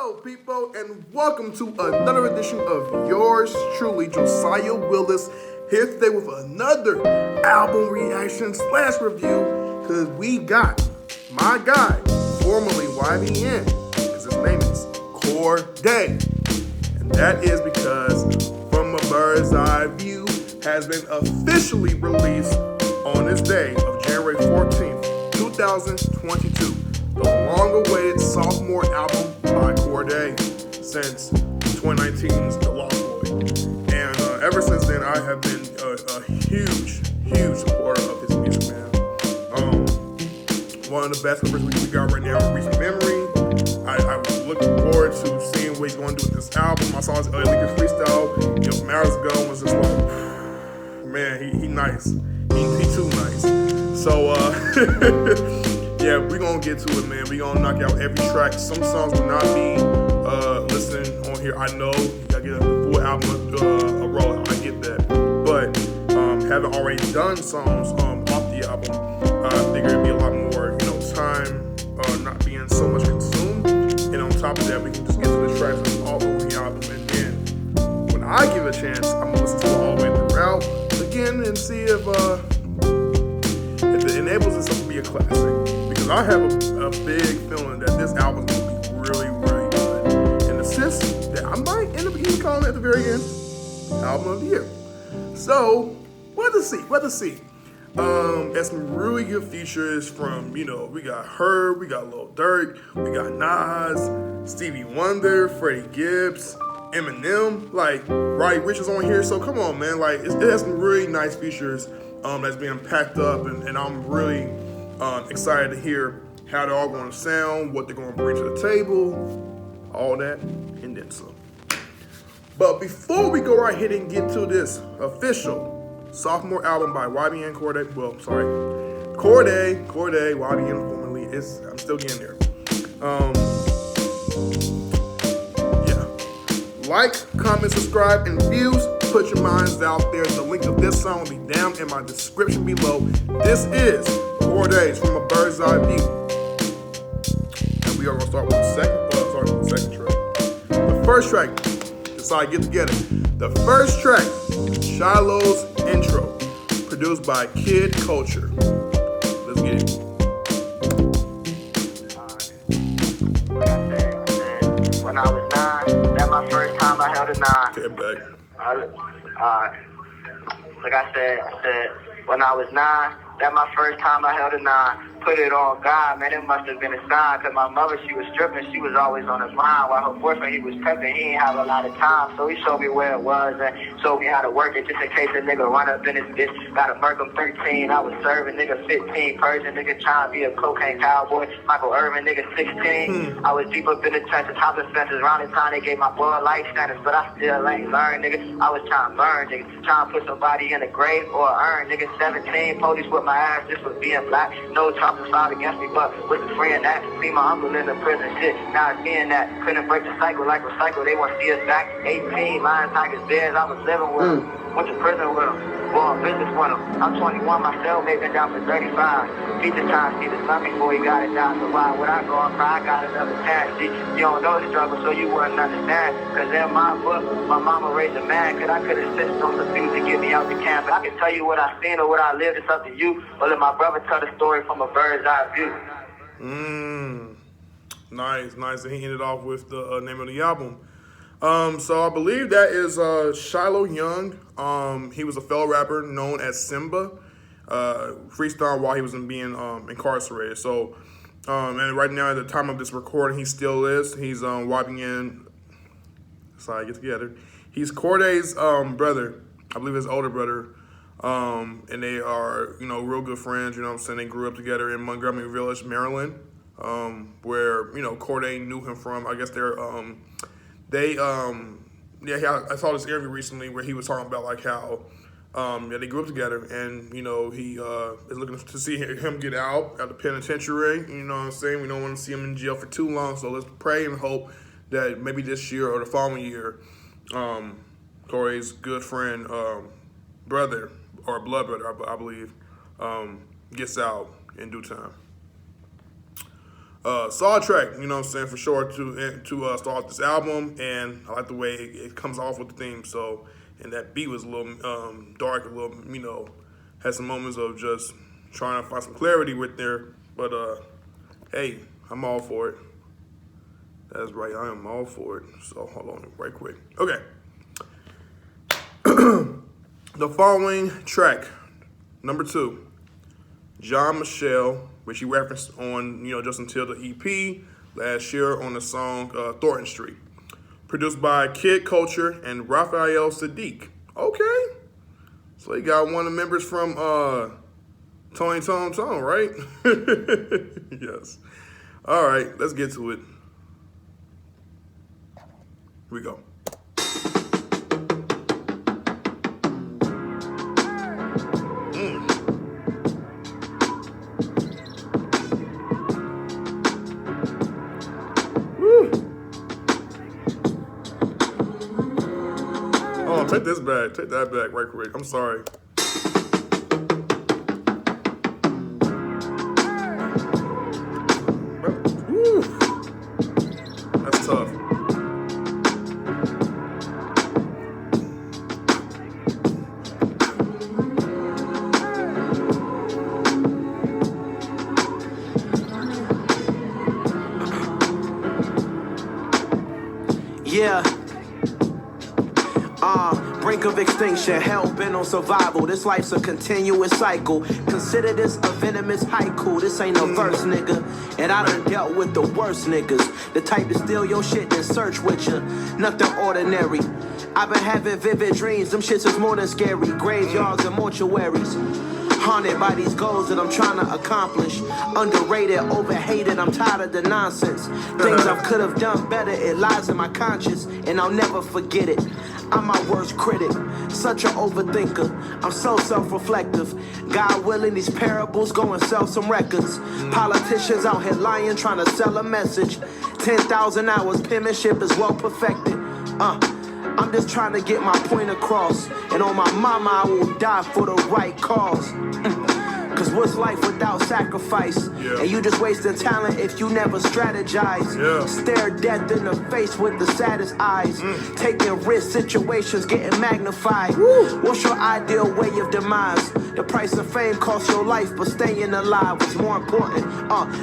Hello, people, and welcome to another edition of yours truly, Josiah Willis, here today with another album reaction / review, because we got my guy, formerly YBN, because his name is Cordae, and that is because From a Bird's Eye View has been officially released on this day of January 14th, 2022. The long-awaited sophomore album by Cordae since 2019's The Lost Boy. And ever since then, I have been a huge supporter of his music, man. One of the best numbers we got right now in recent memory. I was looking forward to seeing what he's going to do with this album. I saw his Lincoln freestyle, from hours ago, and was just like, man, he nice. He too nice. So, yeah, we're going to get to it, man. We're going to knock out every track. Some songs will not be listening on here. I know you got to get a full album a rollout. I get that. But having already done songs off the album, I figured it'd be a lot more, time not being so much consumed. And on top of that, we can just get to the tracks that's all over the album. And then when I give it a chance, I'm going to listen to it all the way throughout again and see if it enables itself to be a classic. Because I have a big feeling that this album is going to be really good. In the sense that I might end up even calling it at the very end album of the year. So, what to see. There's some really good features from, we got H.E.R, we got Lil Durk, we got Nas, Stevie Wonder, Freddie Gibbs, Eminem, Roddy Ricch is on here. So come on, man, it has some really nice features that's being packed up, and I'm really excited to hear how they're all going to sound, what they're going to bring to the table, all that, and then some. But before we go right ahead and get to this official sophomore album by YBN Cordae, Cordae, YBN formerly, I'm still getting there. Yeah. Like, comment, subscribe, and views. Put your minds out there. The link of this song will be down in my description below. This is Cordae's From a Bird's Eye View. And we are going to start with the second track. The first track, Decide Get Together. The first track, Shiloh's Intro, produced by Kid Culture. Let's get it. When I was 9, that's my first time I held a 9. Okay, back. Like I said, when I was 9, that's my first time I held a 9. Put it on God, man, it must have been a sign. Cause my mother, she was stripping, she was always on his mind. While her boyfriend, he was prepping, he ain't have a lot of time. So he showed me where it was and showed me how to work it. Just in case a nigga run up in his bitch. Gotta murk him 13, I was serving, nigga 15. Persian, nigga trying to be a cocaine cowboy. Michael Irvin, nigga 16. I was deep up in the trenches, hopping fences. Around the time they gave my boy life standards, but I still ain't learned, nigga. I was trying to burn, nigga. Trying to put somebody in a grave or an urn, nigga. 17, police with my ass just for being black. No trouble filed against me, but with the friend that see my uncle in the prison shit. Now it's being that couldn't break the cycle like recycle. They want to see us back. 18, lion, tigers, bears. I was living with them. Went to prison with them. Going business with them. I'm 21 myself, they been down for 35. He just trying to see the sun before he got it down. So why would I go and cry? I got another chance. See, you don't know the struggle, so you wouldn't understand. Cause in my book, my mama raised a man. Cause I could assist on some things to get me out the camp. But I can tell you what I seen or what I lived. It's up to you. Or let my brother tell the story from a bird's eye view. Nice. And he ended off with the name of the album. So I believe that is Shiloh Young. He was a fellow rapper known as Simba. Freestyle while he was being incarcerated. So, and right now at the time of this recording, he still is. He's YBN. Sorry, get together. He's Cordae's brother. I believe his older brother. And they are, real good friends. They grew up together in Montgomery Village, Maryland, where Cordae knew him from. I guess I saw this interview recently where he was talking about how they grew up together, and he is looking to see him get out of the penitentiary. You know what I'm saying? We don't want to see him in jail for too long, so let's pray and hope that maybe this year or the following year, Corey's good friend, brother or blood brother, I believe, gets out in due time. solid track, you know what I'm saying, for sure to start this album, and I like the way it comes off with the theme. So, and that beat was a little dark, a little, had some moments of just trying to find some clarity with there. But hey, I'm all for it. That's right, I am all for it. So hold on, right quick. Okay. The following track, number 2, John Michelle, which he referenced on, Just Until the EP last year on the song Thornton Street. Produced by Kid Culture and Raphael Sadiq. Okay. So he got one of the members from Tony Tone Tone, right? Yes. All right, let's get to it. Here we go. Oh, take this back. Take that back right quick. I'm sorry. Woo. That's tough. Yeah. Brink of extinction, hell bent on survival. This life's a continuous cycle. Consider this a venomous haiku. This ain't a verse, nigga. And I done dealt with the worst niggas. The type to steal your shit and search with you. Nothing ordinary. I've been having vivid dreams. Them shits is more than scary. Graveyards and mortuaries. Haunted by these goals that I'm trying to accomplish. Underrated, overhated, I'm tired of the nonsense. Things I could have done better, it lies in my conscience, and I'll never forget it. I'm my worst critic, such an overthinker. I'm so self-reflective. God willing, these parables go and sell some records. Politicians out here lying, trying to sell a message. 10,000 hours, penmanship is well perfected. I'm just trying to get my point across. And on my mama, I will die for the right cause. Cause what's life without sacrifice? Yeah. And you just wasting talent if you never strategize. Yeah. Stare death in the face with the saddest eyes. Taking risk situations getting magnified. What's your ideal way of demise? The price of fame costs your life, but staying alive is more important.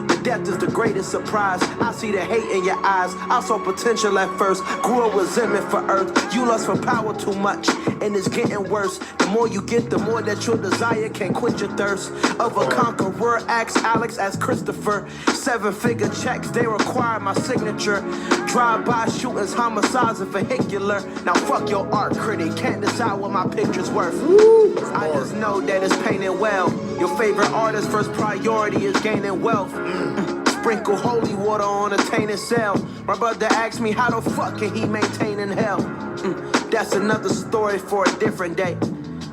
The death is the greatest surprise. I see the hate in your eyes. I saw potential at first. Grew a resentment for earth. You lust for power too much, and it's getting worse. The more you get, the more that your desire can't quench your thirst. Of a conqueror, ask Alex, ask Christopher. 7-figure checks, they require my signature. Drive-by shootings, homicides, and vehicular. Now fuck your art critic, can't decide what my picture's worth. I just know that it's painted well. Your favorite artist's first priority is gaining wealth. Sprinkle holy water on a tainted cell. My brother asked me how the fuck can he maintain in hell. That's another story for a different day.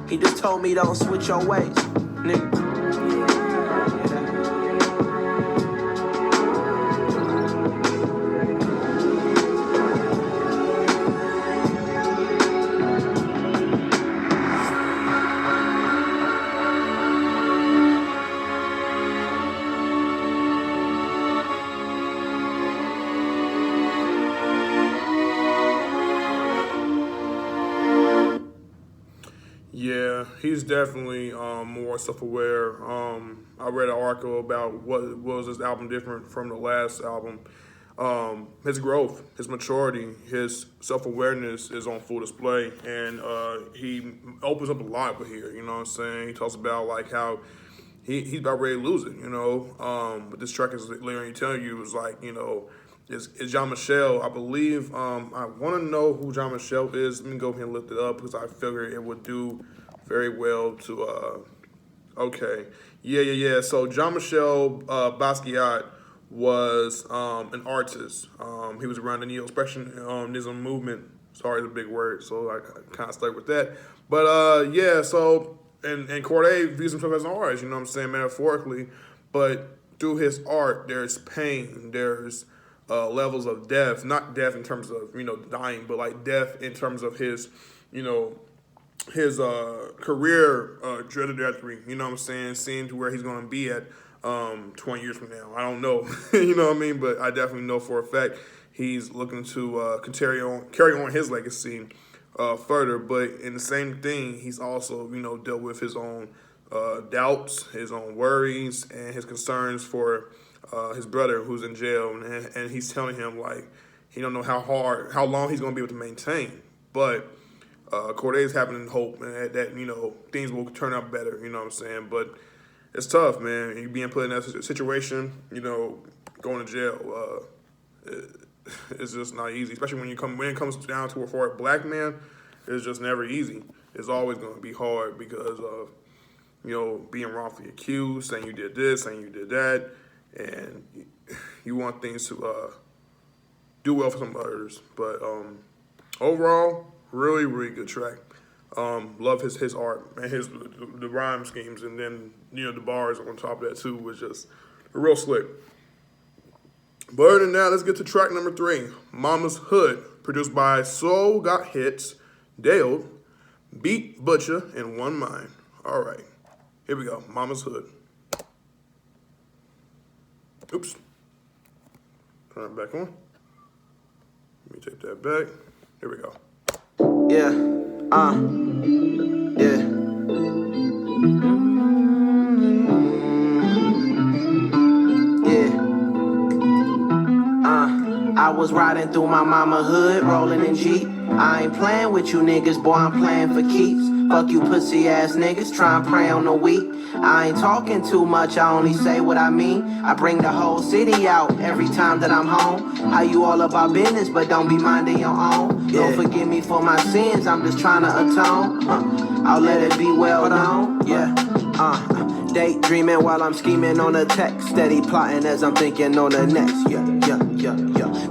He just told me don't switch your ways, nigga. Yeah, he's definitely more self-aware. I read an article about what was this album different from the last album. His growth, his maturity, his self-awareness is on full display, and he opens up a lot with here. You know what I'm saying? He talks about like how he's about ready to lose it. But this track is literally telling you is like is John Michelle. I believe, I want to know who John Michelle is. Let me go ahead and look it up because I figure it would do very well to, okay. Yeah. So John Michelle Basquiat was an artist. He was around the Neo-Expressionism movement. Sorry, it's a big word, so I kind of stuck with that. But yeah, so, and Cordae views himself as an artist, you know what I'm saying, metaphorically. But through his art, there's pain, there's levels of death, not death in terms of, dying, but like death in terms of his, his career trajectory, you know what I'm saying, seeing to where he's going to be at 20 years from now. I don't know. You know what I mean? But I definitely know for a fact he's looking to carry on his legacy further. But in the same thing, he's also, dealt with his own doubts, his own worries, and his concerns for his brother who's in jail. And he's telling him, like, he don't know how long he's going to be able to maintain. But Cordae is having hope, and that things will turn out better, you know what I'm saying? But it's tough, man. You being put in that situation, going to jail, it's just not easy. Especially when it comes down to for a black man, it's just never easy. It's always going to be hard because of being wrongfully accused, saying you did this, saying you did that, and you want things to do well for some others. But overall, really, really good track. Love his art and the rhyme schemes, and then the bars on top of that too was just real slick. But other than that, let's get to track number 3, Mama's Hood, produced by Soul Got Hits, Dale, Beat Butcher, and One Mind. All right, here we go, Mama's Hood. Oops, turn it back on. Let me take that back. Here we go. Yeah, yeah. I was riding through my mama hood, rolling in Jeep. I ain't playing with you niggas, boy, I'm playing for keeps. Fuck you pussy ass niggas, try and prey on the weak. I ain't talking too much, I only say what I mean. I bring the whole city out every time that I'm home. How you all about business, but don't be minding your own. Don't forgive me for my sins, I'm just trying to atone. I'll let it be well known, yeah. Daydreaming while I'm scheming on a text. Steady plotting as I'm thinking on the next, yeah.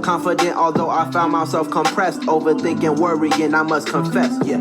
Confident although I found myself compressed. Overthinking, worrying, I must confess, yeah.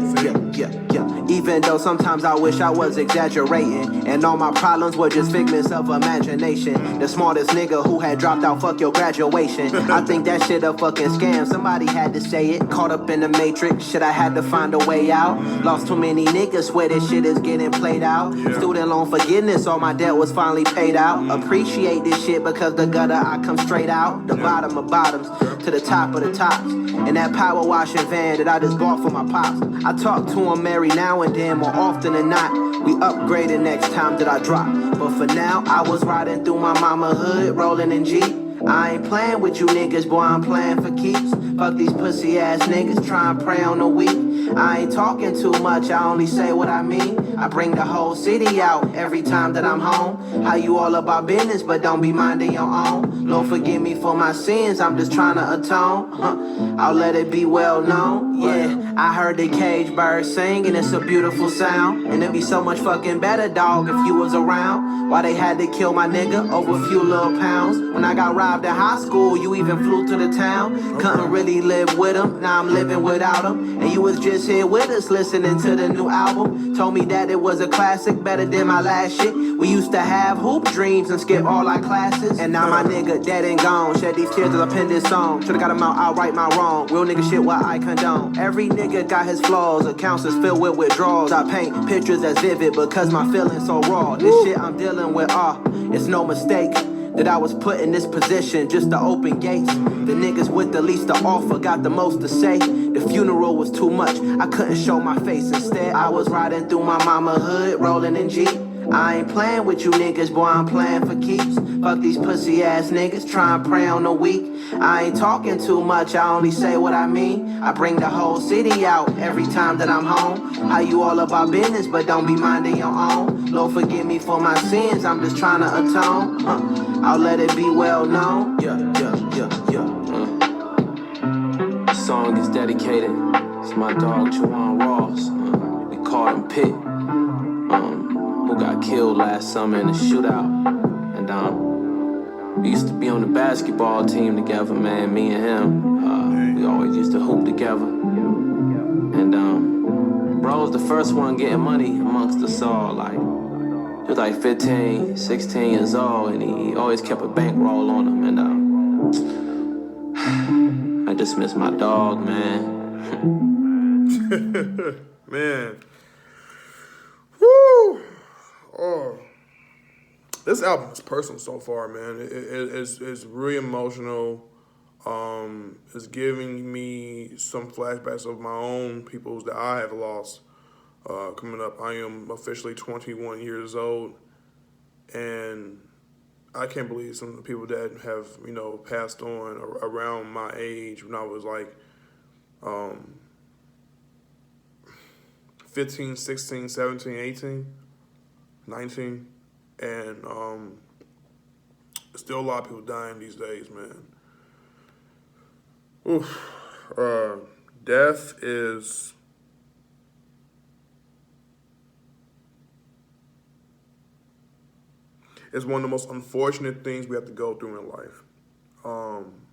Even though sometimes I wish I was exaggerating, and all my problems were just figments of imagination. The smartest nigga who had dropped out, fuck your graduation. I think that shit a fucking scam, somebody had to say it. Caught up in the matrix, shit I had to find a way out. Lost too many niggas, swear this shit is getting played out. Student loan forgiveness, all my debt was finally paid out. Appreciate this shit because the gutter I come straight out. The bottom of bottoms to the top of the tops. And that power washing van that I just bought for my pops. I talk to him every now and then, more often than not. We upgraded next time that I drop. But for now, I was riding through my mama hood, rolling in Jeep. I ain't playing with you niggas, boy, I'm playing for keeps. Fuck these pussy ass niggas, try and prey on the weak. I ain't talking too much, I only say what I mean. I bring the whole city out every time that I'm home. How you all about business, but don't be minding your own. Lord forgive me for my sins, I'm just trying to atone. I'll let it be well known, yeah. I heard the cage bird sing and it's a beautiful sound. And it'd be so much fucking better, dog, if you was around. Why they had to kill my nigga over a few little pounds. When I got robbed in high school, you even flew to the town. Couldn't really live with him, now I'm living without him. And you was just here with us listening to the new album. Told me that it was a classic, better than my last shit. We used to have hoop dreams and skip all our classes. And now my nigga dead and gone. Shed these tears as I penned this song. Should've got him out, I'll right my wrong. Real nigga shit what I condone. Every nigga got his flaws, accounts is filled with withdrawals. I paint pictures as vivid because my feelings so raw. This shit I'm dealing with, it's no mistake that I was put in this position just to open gates. The niggas with the least to offer got the most to say. The funeral was too much, I couldn't show my face. Instead, I was riding through my mama hood, rolling in Jeep. I ain't playing with you niggas, boy, I'm playing for keeps. Fuck these pussy ass niggas, try and prey on the weak. I ain't talking too much, I only say what I mean. I bring the whole city out every time that I'm home. How you all about business, but don't be minding your own. Lord forgive me for my sins, I'm just trying to atone. I'll let it be well known. This song is dedicated to my dog Juwan Ross. We called him Pit. Who got killed last summer in a shootout. And we used to be on the basketball team together, man, me and him. We always used to hoop together. And bro was the first one getting money amongst us all. Like, he was like 15, 16 years old, and he always kept a bankroll on him. And I just miss my dog, man. Man. Woo! Oh, This album is personal so far, man. It's really emotional. It's giving me some flashbacks of my own peoples that I have lost. Coming up, I am officially 21 years old, and I can't believe some of the people that have, passed on around my age when I was like 15, 16, 17, 18, 19. And still a lot of people dying these days, man. Oof. Death is one of the most unfortunate things we have to go through in life.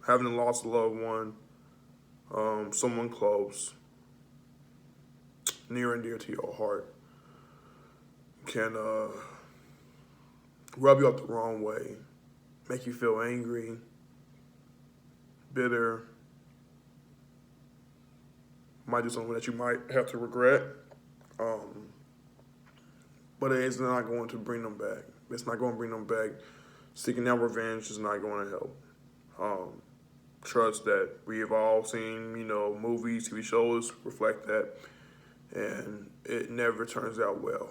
Having lost a loved one, someone close, near and dear to your heart, can rub you up the wrong way, make you feel angry, bitter, might do something that you might have to regret, but it's not going to bring them back. It's not going to bring them back. Seeking out revenge is not going to help. Trust that we have all seen, movies, TV shows reflect that, and it never turns out well.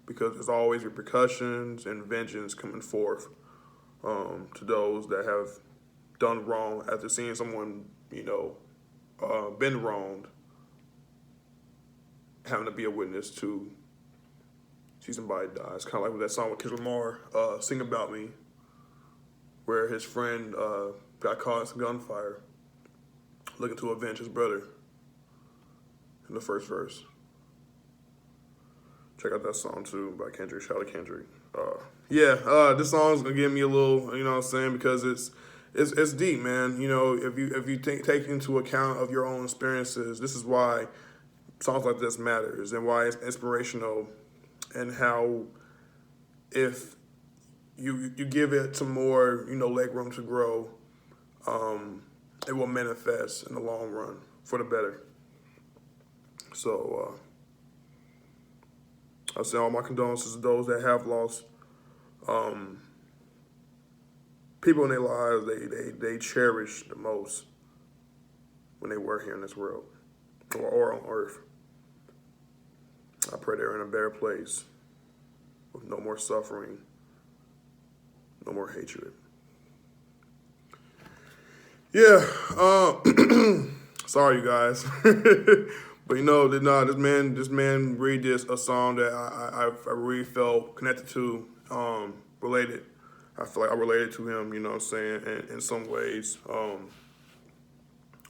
Because there's always repercussions and vengeance coming forth to those that have done wrong after seeing someone, been wronged, having to be a witness to see somebody die. It's kind of like with that song with H.E.R, Sing About Me, where his friend got caught in some gunfire looking to avenge his brother in the first verse. Check out that song too by Kendrick. Shout out to Kendrick. This song's gonna give me a little, you know what I'm saying, because it's deep, man. If you take into account of your own experiences, this is why songs like this matters and why it's inspirational, and how if you give it some more, leg room to grow, it will manifest in the long run for the better. So I send all my condolences to those that have lost people in their lives they cherish the most when they were here in this world or on earth. I pray they're in a better place with no more suffering, no more hatred. Yeah, sorry you guys. But this man really did a song that I really felt connected to, related. I feel like I related to him, you know what I'm saying, in some ways.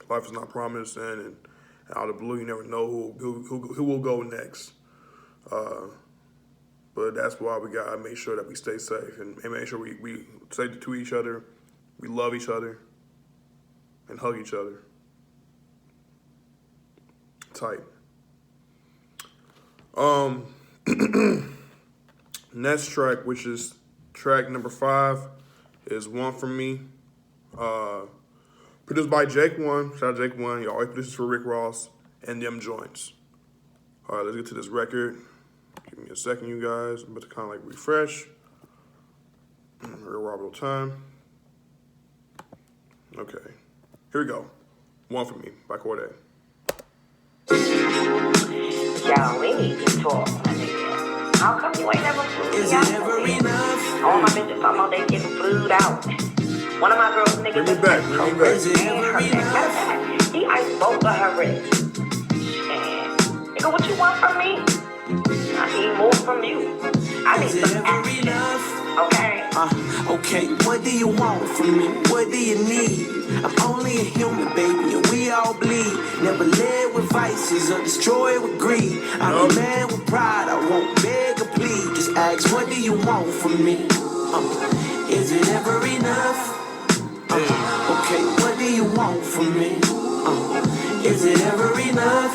Life is not promised, and out of the blue, you never know who will go next. But that's why we gotta make sure that we stay safe and make sure we say to each other, we love each other, and hug each other. Tight. Next track, which is track number 5, is One For Me. Produced by Jake One. Shout out to Jake One. He always produces for Rick Ross and them joints. All right, let's get to this record. Give me a second, you guys. I'm about to kind of refresh. Real Robert time. Okay. Here we go. One For Me by Cordae. Y'all, we need to talk, my nigga. How come you ain't never flew me out? Is it ever enough? All my bitches talking about they getting flued out. One of my girls, nigga, bring me back. Is it ever enough? He iced both of her wrists. And, nigga, what you want from me? I need more from you. I need some action. Okay? Okay, what do you want from me? What do you need? I'm only a human, baby, and we all bleed. Never led with vices or destroyed with greed. I'm a man with pride, I won't beg or plead. Just ask, what do you want from me? Is it ever enough? Okay, what do you want from me? Is it ever enough?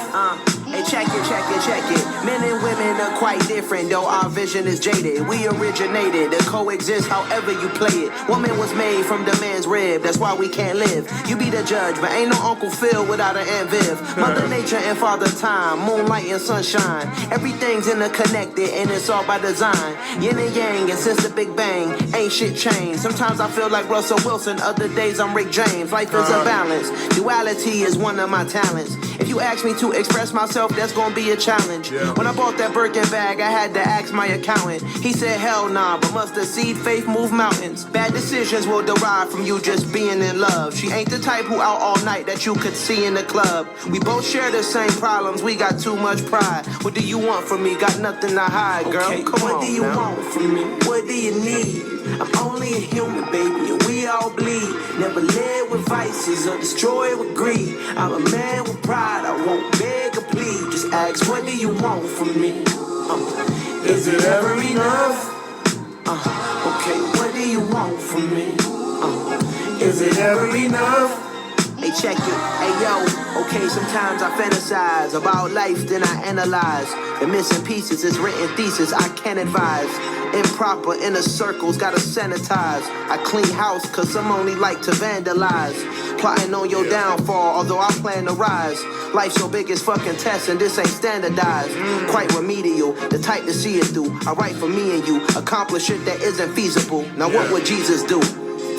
H.E.R, check it. Men and women are quite different, though our vision is jaded. We originated to coexist however you play it. Woman was made from the man's rib, that's why we can't live. You be the judge, but ain't no Uncle Phil without an Aunt Viv. Mother Nature and Father Time, moonlight and sunshine. Everything's interconnected and it's all by design. Yin and yang, and since the Big Bang, ain't shit changed. Sometimes I feel like Russell Wilson, other days I'm Rick James. Life is a balance. Duality is one of my talents. If you ask me to express myself, that's gonna be a challenge. When I bought that Birkin bag, I had to ask my accountant. He said, hell nah, but mustard seed faith move mountains. Bad decisions will derive from you just being in love. She ain't the type who out all night that you could see in the club. We both share the same problems, we got too much pride. What do you want from me? Got nothing to hide, girl. Okay, Come what on, do you now. want from me? What do you need? I'm only a human, baby, and we all bleed. Never led with vices or destroyed with greed. I'm a man with pride, I won't beg or plead. Just ask, what do you want from me? Is it ever enough? Okay, what do you want from me? Is it ever enough? Hey, check it. Hey, yo. Okay, sometimes I fantasize about life, then I analyze. The missing pieces is written thesis I can't advise. Improper inner circles, gotta sanitize. I clean house, cause some only like to vandalize. Plotting on your downfall, although I plan to rise. Life's your biggest fucking test, and this ain't standardized. Quite remedial, the type to see it through. I write for me and you, accomplish shit that isn't feasible. Now what would Jesus do?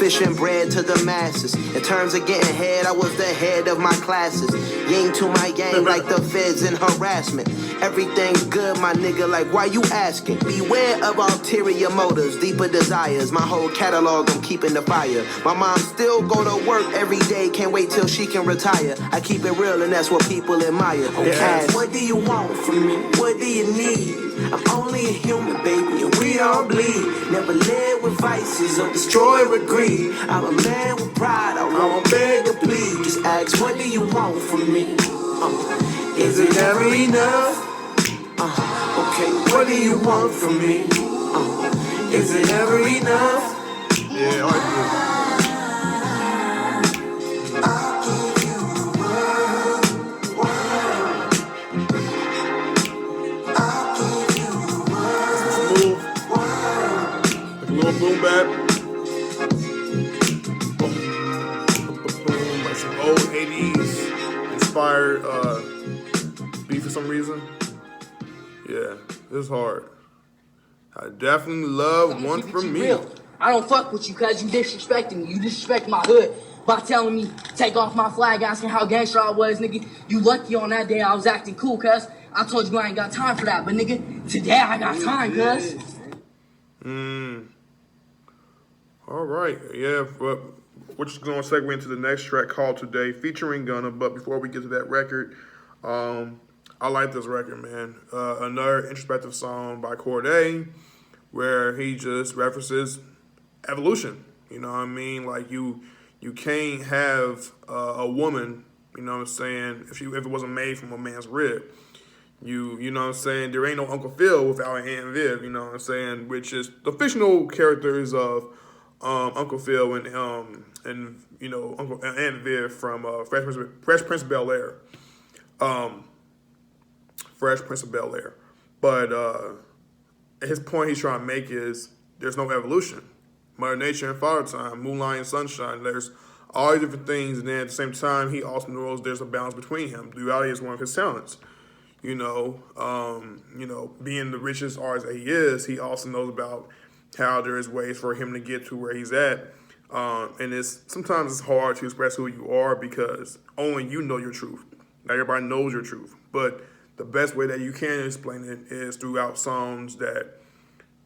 Fishing bread to the masses. In terms of getting head, I was the head of my classes. Yin to my yang like the feds in harassment. Everything's good, my nigga, like why you asking? Beware of ulterior motives, deeper desires. My whole catalog, I'm keeping the fire. My mom still go to work every day, can't wait till she can retire. I keep it real and that's what people admire. Okay, what do you want from me? What do you need? I'm only a human, baby, and we all bleed. Never led with vices or destroyed with greed. I'm a man with pride, I won't beg or plead. Just ask, what do you want from me? Is it ever enough? Okay, what do you want from me? Is it ever enough? Yeah, all right, boom bap. Like some old 80s inspired beat for some reason. Yeah, it's hard. I definitely love One From Me. Real. I don't fuck with you cause you disrespecting me. You disrespect my hood by telling me take off my flag, asking how gangster I was, nigga. You lucky on that day I was acting cool, cuz. I told you I ain't got time for that, but nigga, today I got time, cuz. All right, yeah, but we're just going to segue into the next track called Today, featuring Gunna. But before we get to that record, I like this record, man. Another introspective song by Cordae, where he just references evolution. You know what I mean? Like you can't have a woman, you know what I'm saying, if it wasn't made from a man's rib. You know what I'm saying? There ain't no Uncle Phil without an Aunt Viv, you know what I'm saying? Which is the fictional characters of Uncle Phil and you know Uncle Aunt Viv from Fresh Prince of Bel-Air. Fresh Prince of Bel-Air. But his point he's trying to make is there's no evolution. Mother Nature and Father Time, moonlight and sunshine. There's all these different things, and then at the same time, he also knows there's a balance between him. Duality is one of his talents. You know, being the richest artist that he is, he also knows about how there is ways for him to get to where he's at. And sometimes it's hard to express who you are because only you know your truth. Not everybody knows your truth. But the best way that you can explain it is throughout songs that,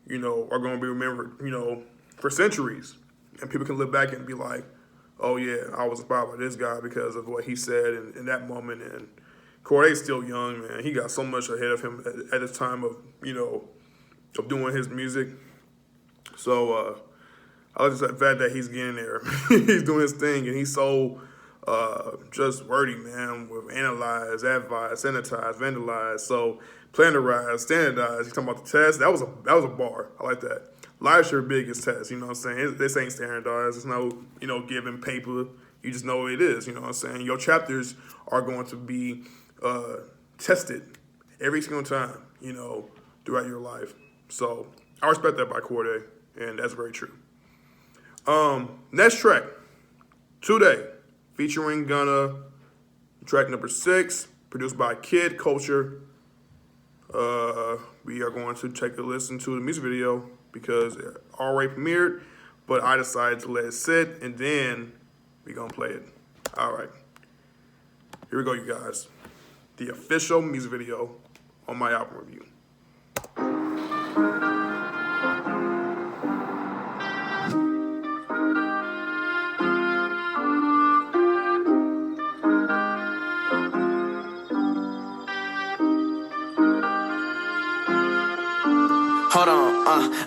you know, are going to be remembered, you know, for centuries. And people can look back and be like, oh yeah, I was inspired by this guy because of what he said in that moment. And Cordae's still young, man. He got so much ahead of him at his time of, you know, of doing his music. So I like the fact that he's getting there. He's doing his thing, and he's so just wordy, man, with analyze, advise, sanitize, vandalize. So plannerize, standardize. He's talking about the test. That was a bar. I like that. Life's your biggest test, you know what I'm saying? This ain't standardized. It's no, you know, given paper. You just know what it is, you know what I'm saying? Your chapters are going to be tested every single time, throughout your life. So I respect that by Cordae, and that's very true. Next track, Today, featuring Gunna, track number 6, produced by Kid Culture. We are going to take a listen to the music video because it already premiered, but I decided to let it sit, and then we're going to play it. All right. Here we go, you guys. The official music video on my album review. Hold on,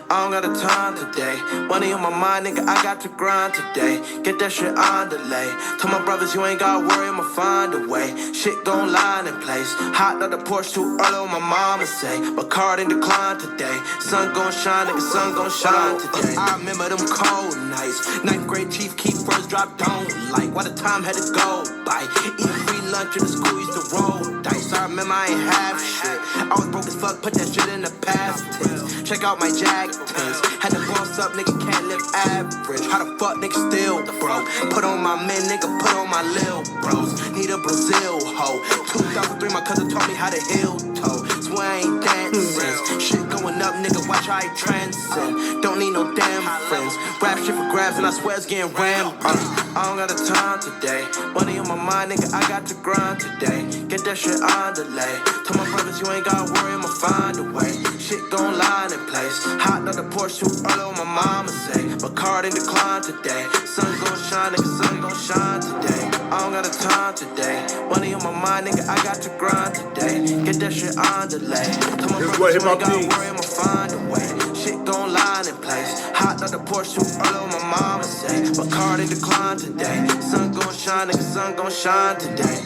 I don't got the time today. Money on my mind, nigga, I got to grind today. Get that shit on delay. Tell my brothers you ain't gotta worry, I'ma find a way. Shit gon' line in place. Hot out the Porsche too early, what my mama say. My card ain't decline today. Sun gon' shine, nigga, sun gon' shine today. I remember them cold nights. 9th grade chief keep first drop, don't like. Why the time had to go by. Eat free lunch in the school, used to roll dice. I remember I ain't have shit. I was broke as fuck, put that shit in the past tense. Check out my Jag tens. Had to boss up, nigga can't live average. How the fuck nigga still broke? Put on my men, nigga, put on my lil bros. Need a Brazil hoe. 2003, my cousin taught me how to heel toe. Swear I ain't dancing. Shit going up, nigga, watch how I transcend. Don't need no damn friends. Rap shit for grabs and I swear it's getting rammed. I don't got the time today. Money on my mind, nigga, I got to grind today. Get that shit on delay. Tell my brothers you ain't gotta worry, I'ma find a way. Shit gon' line in place. Hot out the Porsche too early, what my mama say. My card ain't decline today. Sun gon' shine, nigga, sun gon' shine today. I don't got the time today. Money on my mind, nigga, I got to grind today. Get that shit on delay. Tell my brothers you ain't gotta worry, I'ma find a way. Shit gon' line in place. Hot out the Porsche too early, what my mama say. My card ain't decline today. Sun gon' shine, nigga, sun gon' shine today.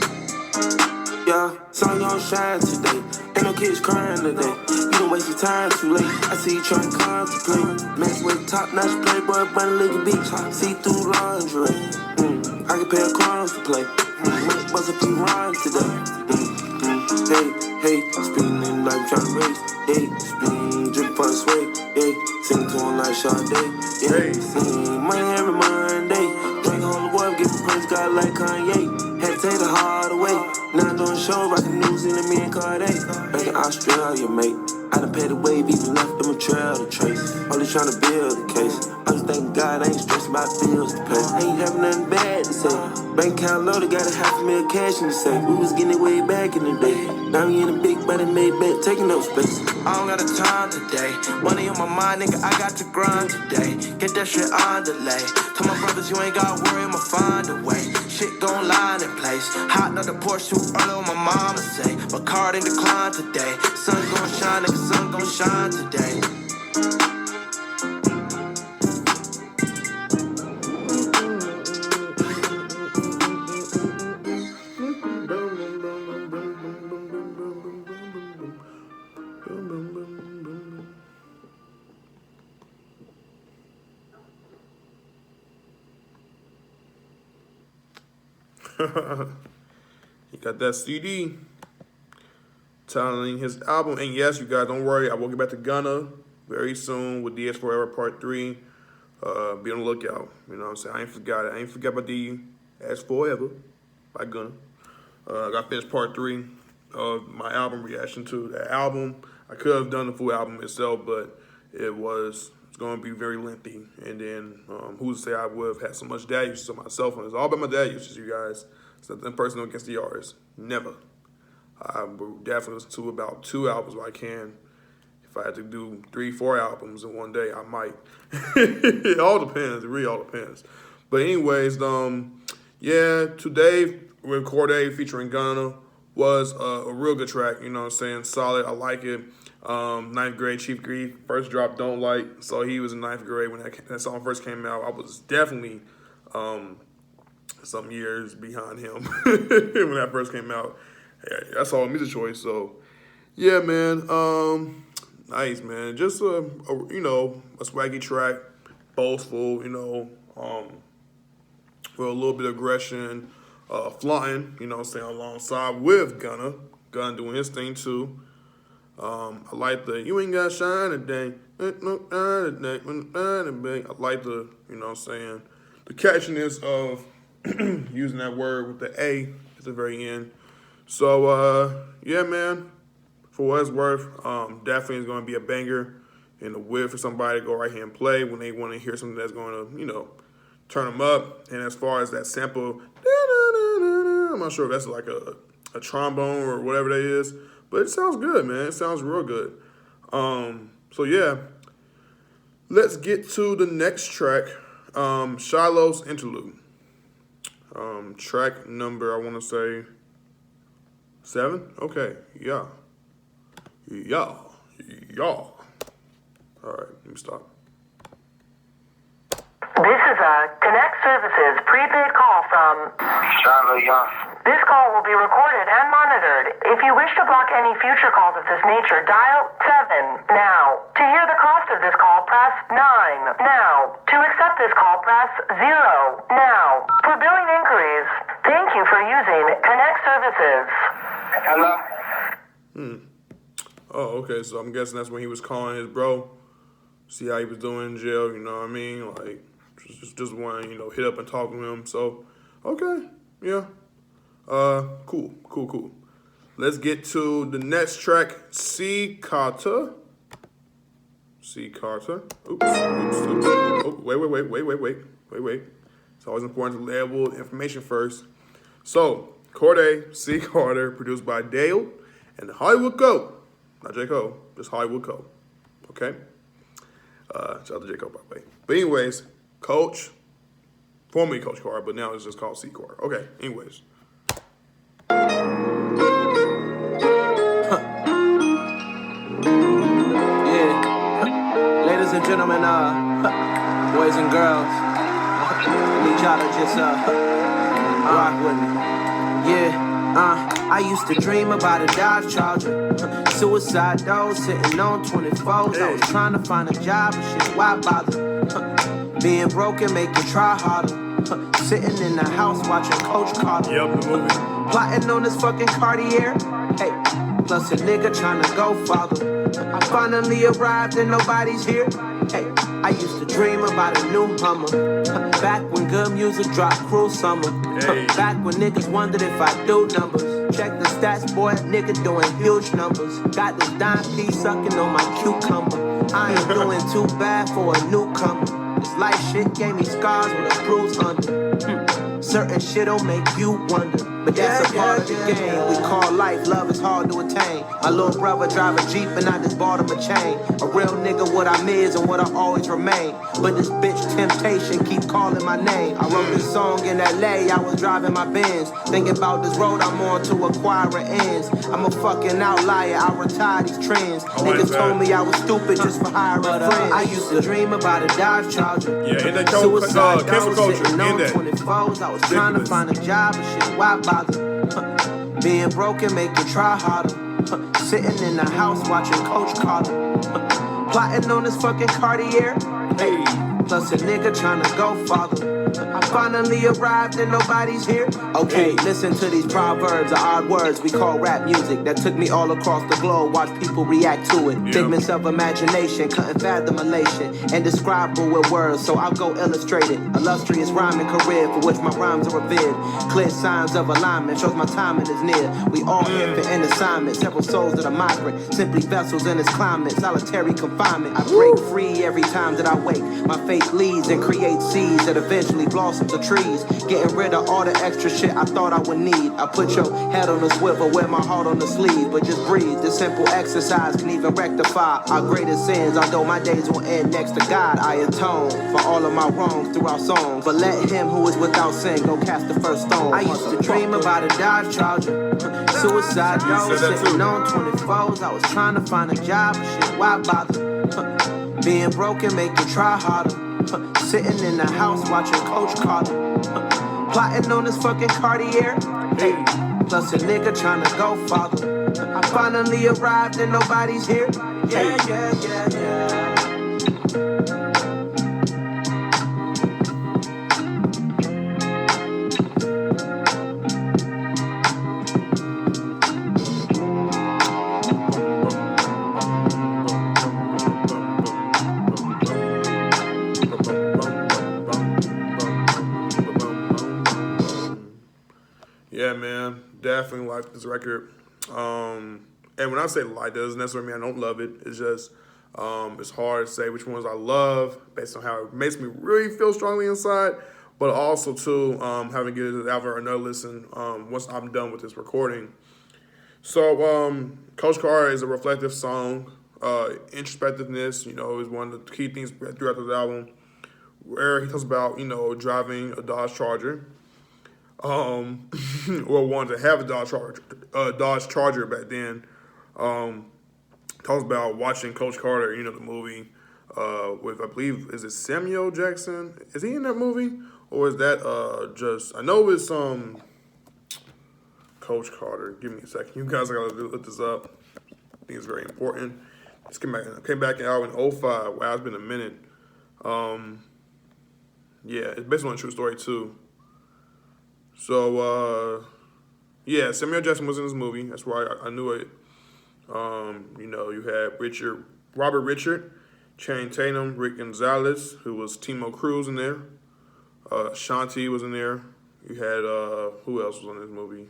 Yeah, sun gon' shine today. Ain't no kids crying today. You don't waste your time too late. I see you trying to contemplate. Match with top-notch playboy, bunny looking beach. See through lingerie. I can pay a crumbs to play. Might bust a few rhymes today. Hey, spinning like trying to race. Hey, spin, drip for the sway. Hey, sing to him like Sade. Yeah, money every Monday. Drink all the water, get the praise God like Kanye. Had to take the hard away. Now I'm doing shows, rockin' New Zealand, me and Cordae. Back in Australia, mate. I done paid the wave, even left them a trail to trace. Only tryna build a case. I just thank God I ain't stressing about bills to pay. I ain't having nothing bad to say. Bank account loaded, got $500,000 cash in the safe. We was getting it way back in the day. Now we in a big body made bet, taking up space. I don't got the time today. Money on my mind, nigga, I got to grind today. Get that shit on delay. Tell my brothers you ain't gotta worry, I'ma find a way. Shit gon' line in place. Hot out the Porsche too early, what my mama say. My card ain't decline today. Sun gon' shine, nigga, sun gon' shine today. He got that CD titling his album. And yes, you guys, don't worry. I will get back to Gunna very soon with the H.E.R Part 3. Be on the lookout. You know what I'm saying? I ain't forgot it. I ain't forgot about the H.E.R by Gunna. I got finished Part 3 of my album reaction to that album. I could have done the full album itself, but it's going to be very lengthy. And then who's to say I would have had so much dad usage on my cell phone. It's all about my dad usage, you guys. It's nothing personal against the artist. Never. I would definitely listen to about 2 albums if I can. If I had to do 3-4 albums in one day, I might. It all depends. It really all depends. But anyways, yeah, Today with Cordae featuring Gunna was a real good track. You know what I'm saying? Solid. I like it. 9th grade, Chief Grief, first drop, Don't Like. So he was in 9th grade when that song first came out. I was definitely some years behind him when that first came out. Yeah, that's all music choice. So yeah, man. Nice, man. Just a swaggy track, boastful, with a little bit of aggression, flaunting, you know what I'm saying, alongside with Gunna. Gunn doing his thing too. I like the "You ain't got shine today." I like the, you know what I'm saying, the catchiness of using that word with the A at the very end. So, yeah, man, for what it's worth, definitely is going to be a banger in the whip for somebody to go right here and play when they want to hear something that's going to, you know, turn them up. And as far as that sample, I'm not sure if that's like a trombone or whatever that is, but it sounds good, man. It sounds real good. So yeah, let's get to the next track, Shiloh's Interlude. Track number, I want to say 7. Okay, yeah. All right, let me stop. This is a Connect Services prepaid call from Shiloh Young. This call will be recorded and monitored. If you wish to block any future calls of this nature, dial 7 now. To hear the cost of this call, press 9 now. To accept this call, press 0 now. For billing inquiries, thank you for using Connect Services. Hello? Oh, okay, so I'm guessing that's when he was calling his bro, see how he was doing in jail, you know what I mean? Like, just want to, you know, hit up and talk to him. So, okay, yeah. Cool. Let's get to the next track, C. Carter. Oops. Oh, wait. It's always important to label information first. So, Cordae, C. Carter, produced by Dale and Hollywood Co. Not J. Cole, just Hollywood Co. Okay? Shout out to J. Cole, by the way. But anyways, Coach, formerly Coach Carr, but now it's just called C. Carr. Okay, anyways. Yeah. Ladies and gentlemen, boys and girls, I need y'all to just rock with me. Yeah. I used to dream about a Dodge Charger. Suicide dough sitting on 24s. I was trying to find a job, but shit, why bother? Being broken make you try harder. Sitting in the house watching Coach Carter. Yep, the movie. Plotting on this fucking Cartier. Hey, plus a nigga trying to go father. I finally arrived and nobody's here. Hey, I used to dream about a new Hummer. Back when good music dropped cruel summer. Hey. Back when niggas wondered if I do numbers. Check the stats, boy, nigga doing huge numbers. Got this dime piece sucking on my cucumber. I ain't doing too bad for a newcomer. This life shit gave me scars with a bruise under. Certain shit'll make you wonder, but that's a part of the game we call life. Love is hard to attain. My little brother drive a Jeep and I just bought him a chain. A real nigga, what I'm is and what I always remain. But this bitch temptation keep calling my name. I wrote this song in LA, I was driving my Benz. Thinking about this road I'm on to acquire ends. I'm a fucking outlier, I retire these trends. Niggas told me I was stupid just for hiring friends. I used to dream about a Dodge Charger. Yeah, in that Suicide cancel dough culture, sitting in on that. 24s. I was trying to find a job and shit, why bother? Being broken make you try harder. Sitting in the house watching Coach Carter. Plotting on this fucking Cartier. Hey, plus a nigga trying to go father. I finally arrived and nobody's here. Okay, listen to these proverbs or odd words we call rap music that took me all across the globe. Watch people react to it. Figments of imagination, couldn't fathom elation. Indescribable with words, so I'll go illustrate it. Illustrious rhyming career for which my rhymes are revered. Clear signs of alignment, shows my timing is near. We all here for an assignment. Several souls that are migrant, simply vessels in this climate. Solitary confinement. I break free every time that I wake. My faith leads and creates seeds that eventually blossom to trees. Getting rid of all the extra shit I thought I would need. I put your head on the swivel, wear my heart on the sleeve. But just breathe, this simple exercise can even rectify our greatest sins. Although my days will end next to God, I atone for all of my wrongs through our songs. But let him who is without sin go cast the first stone. I used to dream about a Dodge Charger. Suicide dough sitting on 24s. I was trying to find a job, shit, why bother? Being broken make you try harder. Sitting in the house watching Coach Carter. Plotting on this fucking Cartier. Hey, plus a nigga trying to go father. I finally arrived and nobody's here. Yeah. Yeah, man. Definitely like this record. And when I say like, that doesn't necessarily mean I don't love it. It's just, it's hard to say which ones I love based on how it makes me really feel strongly inside. But also, too, having to get it out for another listen once I'm done with this recording. So, Coach H.E.R. is a reflective song. Introspectiveness, is one of the key things throughout this album. Where he talks about, driving a Dodge Charger. Or wanted to have a Dodge Charger back then. Talks about watching Coach Carter, the movie with, I believe, is it Samuel Jackson? Is he in that movie? Or is that just, I know it's Coach Carter. Give me a second. You guys gotta look this up. I think it's very important. This came back out in 2005. Wow, it's been a minute. Yeah, it's based on a true story too. So, yeah, Samuel Jackson was in this movie. That's why I knew it. You had Robert Richard, Channing Tatum, Rick Gonzalez, who was Timo Cruz in there. Shanti was in there. You had, who else was on this movie?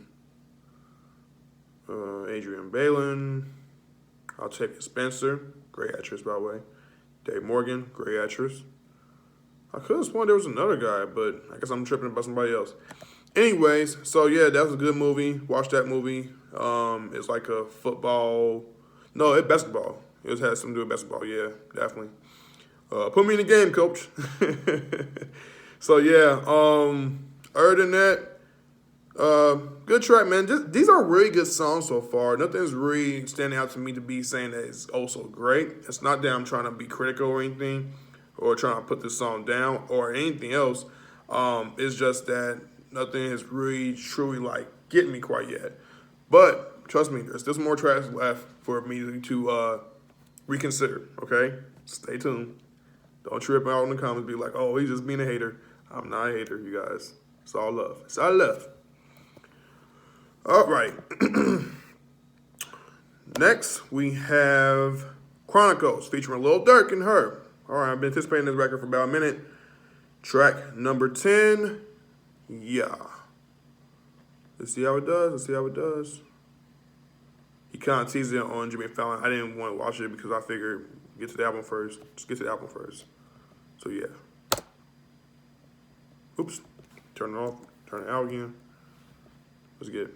Adrian Balin, Octavia Spencer, great actress, by the way. Dave Morgan, great actress. I could have sworn there was another guy, but I guess I'm tripping about somebody else. Anyways, so yeah, that was a good movie. Watch that movie. It's like a football. No, it's basketball. It has something to do with basketball. Yeah, definitely. Put me in the game, coach. So yeah, other than that, good track, man. These are really good songs so far. Nothing's really standing out to me to be saying that it's also great. It's not that I'm trying to be critical or anything, or trying to put this song down or anything else. It's just that nothing is really truly like getting me quite yet. But trust me, there's still more tracks left for me to reconsider. Okay, stay tuned. Don't trip out in the comments. Be like, oh, he's just being a hater. I'm not a hater, you guys. It's all love. It's all love. All right. Next, we have Chronicles featuring Lil Durk and H.E.R. All right, I've been anticipating this record for about a minute. Track number 10. Yeah. Let's see how it does. He kind of teased it on Jimmy Fallon. I didn't want to watch it because I figured get to the album first. Just get to the album first. So, yeah. Oops. Turn it off. Turn it out again. Let's get it.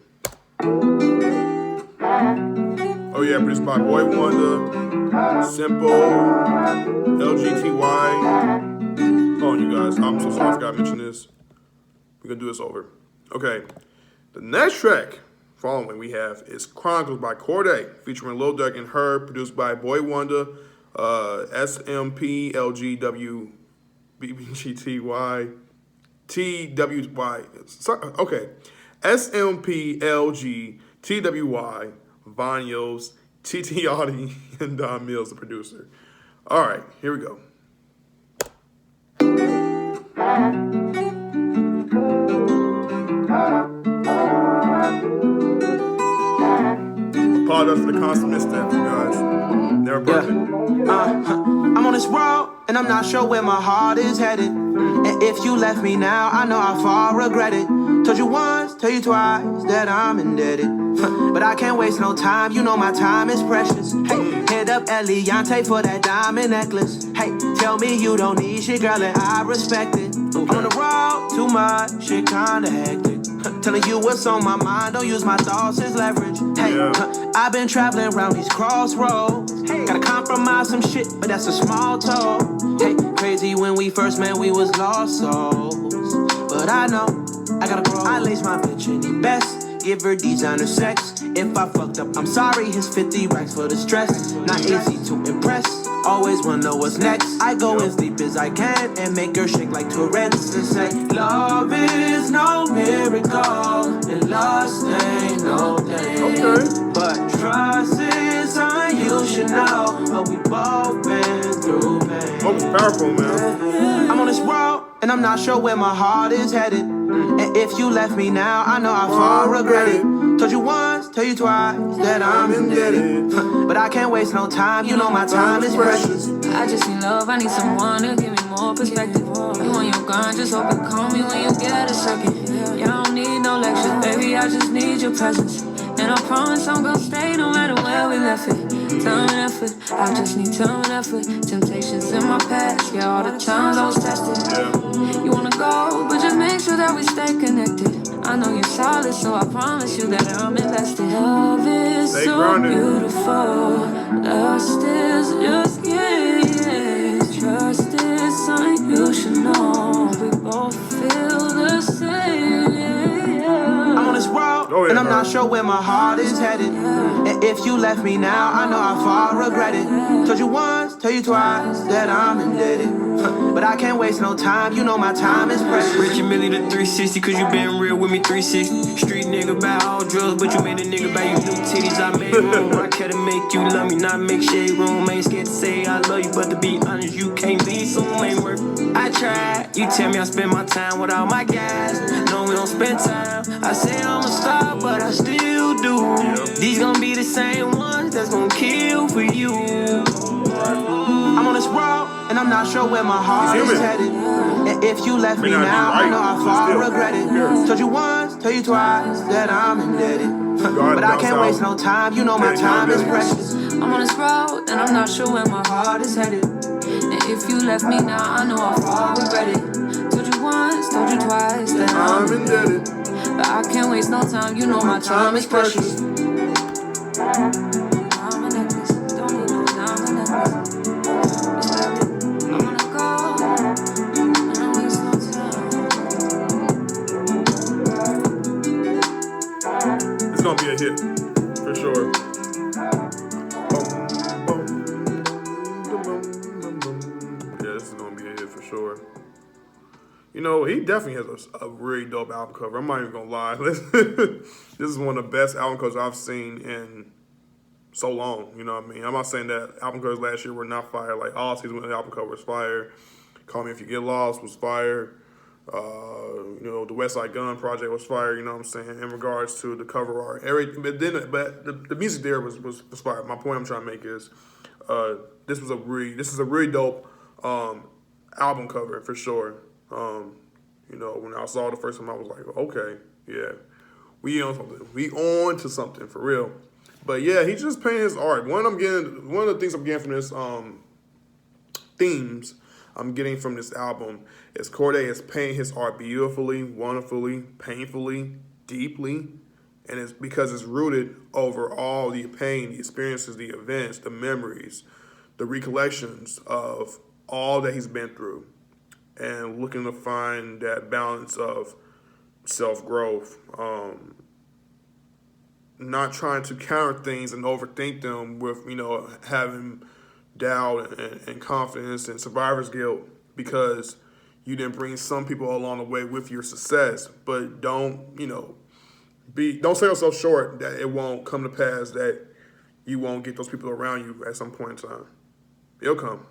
Oh, yeah. Produced by Boy Wonder, Simple, LGTY. Hold on, you guys. I'm so sorry I forgot to mention this. We're going to do this over. Okay. The next track following we have is Chronicles by Cordae, featuring Lil Durk and H.E.R., produced by Boy Wonder, SMP, LGW, BBGTY, TWY. Okay. SMP, LG, TWY, Vanyos, TT Audi, and Don Mills, the producer. All right, here we go. Apologize for the constant missteps, you guys. Never perfect. I'm on this road, and I'm not sure where my heart is headed. And if you left me now, I know how far I regret it. Told you once, tell you twice that I'm indebted. But I can't waste no time, you know my time is precious. Hey, hit up Eliante for that diamond necklace. Hey, tell me you don't need shit, girl, and I respect it. I'm on the road, too much, shit kinda hectic. Telling you what's on my mind, don't use my thoughts as leverage. Hey, I've been traveling around these crossroads. Gotta compromise some shit, but that's a small toll. Hey, crazy when we first met, we was lost souls. But I know, I gotta grow. I lace my bitch in the best, give her designer sex. If I fucked up, I'm sorry, here's 50 racks for the stress. Not easy to impress, always wanna know what's next. I go as deep as I can and make her shake like Tourette's and say, love is no miracle, and lust ain't no thing. But trust is something you should know, but we both been through pain. Oh, it's powerful, man. I'm on this road, and I'm not sure where my heart is headed. And if you left me now, I know how far I regret it. Told you once, tell you twice that I'm indebted. But I can't waste no time, you know my time is precious. I just need love, I need someone to give me more perspective. You on your grind, just hope you call me when you get a second. You don't need no no lecture. Baby, I just need your presence. And I promise I'm gonna stay no matter where we left it. Time and effort, I just need time and effort. Temptations in my past, yeah, all the times I was tested. You wanna go, but just make sure that we stay connected. I know you're solid, so I promise you that I'm invested. Love is Stay so grounded. beautiful. Lust is just games. Trust is something you should know. We both feel the same. I'm on this road, and I'm not sure where my heart is headed. And if you left me now, I know how far I regret it. Told you once, tell you twice that I'm indebted. But I can't waste no time, you know my time is precious. Rich and Millie the 360, cause you been real with me 360. Street nigga buy all drugs, but you made a nigga buy you new titties. I made room, I care to make you love me, not make shade room. Ain't scared to say I love you, but to be honest, you can't be so ain't worth. I tried, you tell me I spend my time with all my guys. No, we don't spend time. I say I'm a star, but I still do. These gon' be the same ones that's gon' kill for you. I'm on this road, and I'm not sure where my heart is headed. And if you left me now, I know how far I regret it. Told you once, tell you twice that I'm indebted. But I can't waste no time, you know my time is precious. I'm on this road, and I'm not sure where my heart is headed. And if you left me now, I know how far I regret it. Told you once, told you twice that I'm indebted. But I can't waste no time, you know my time is precious. Diamond necklace, don't need no diamond necklace. Respect it, I wanna go, I don't waste no time. It's gonna be a hit, for sure. Yeah, this is gonna be a hit for sure. You know, he definitely has a really dope album cover. I'm not even gonna lie. This is one of the best album covers I've seen in so long. You know what I mean? I'm not saying that album covers last year were not fire. Like, all season, the album cover was fire. Call Me If You Get Lost was fire. You know, the West Side Gun project was fire. You know what I'm saying? In regards to the cover art, but the music there was fire. My point I'm trying to make is, this is a really dope album cover for sure. You know, when I saw it the first time, I was like, okay, yeah, we on something. We on to something for real. But yeah, he's just painting his art. One of the things I'm getting from this themes I'm getting from this album is Cordae is painting his art beautifully, wonderfully, painfully, deeply, and it's because it's rooted over all the pain, the experiences, the events, the memories, the recollections of all that he's been through, and looking to find that balance of self-growth, not trying to counter things and overthink them with, you know, having doubt and confidence and survivor's guilt because you didn't bring some people along the way with your success. But don't sell yourself short that it won't come to pass, that you won't get those people around you at some point in time. It'll come.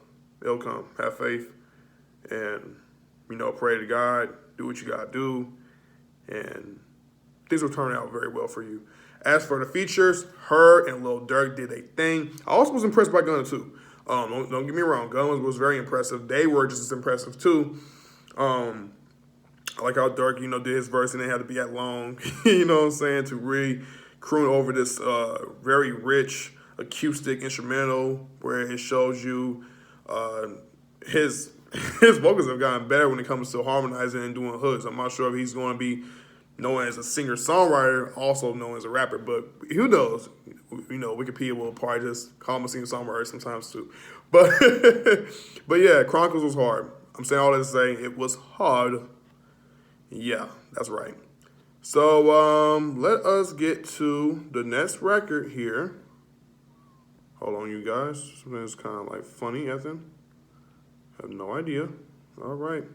Have faith and, you know, pray to God, do what you gotta do, and things will turn out very well for you. As for the features, H.E.R. and Lil Durk did a thing. I also was impressed by Gunna too. Don't get me wrong, Gunna was very impressive. They were just as impressive too. I like how Durk, you know, did his verse and it had to be that long, you know what I'm saying, to really croon over this very rich acoustic instrumental where it shows you his vocals have gotten better when it comes to harmonizing and doing hooks. I'm not sure if he's going to be known as a singer-songwriter, also known as a rapper, but who knows? You know, Wikipedia will probably just call him a singer-songwriter sometimes too. But but yeah, Chronicles was hard. I'm saying all that to say it was hard. Yeah, that's right. So let us get to the next record here. Hold on, you guys. Something's kind of like funny, Ethan. I have no idea. All right.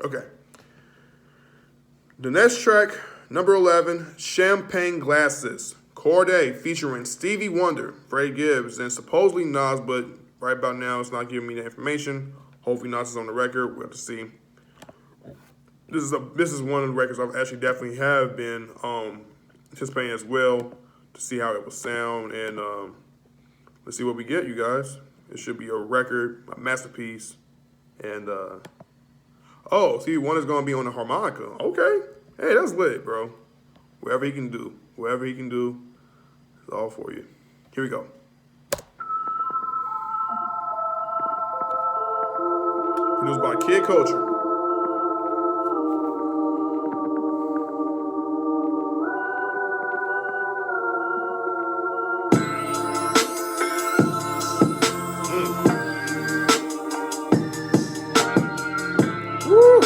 Okay. The next track, number 11, Champagne Glasses. Cordae featuring Stevie Wonder, Freddie Gibbs, and supposedly Nas, but right about now it's not giving me the information. Hopefully Nas is on the record. We'll have to see. This is one of the records I've actually definitely have been anticipating as well to see how it will sound, and let's see what we get, you guys. It should be a record, a masterpiece, and Oh, see, one is going to be on the harmonica. Okay. Hey, that's lit, bro. Whatever he can do. Whatever he can do is all for you. Here we go. Produced by Kid Culture. Woo!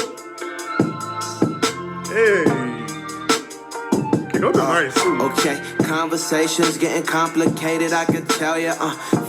Hey. Kid Culture nice too. Okay, conversations getting complicated, I could tell ya.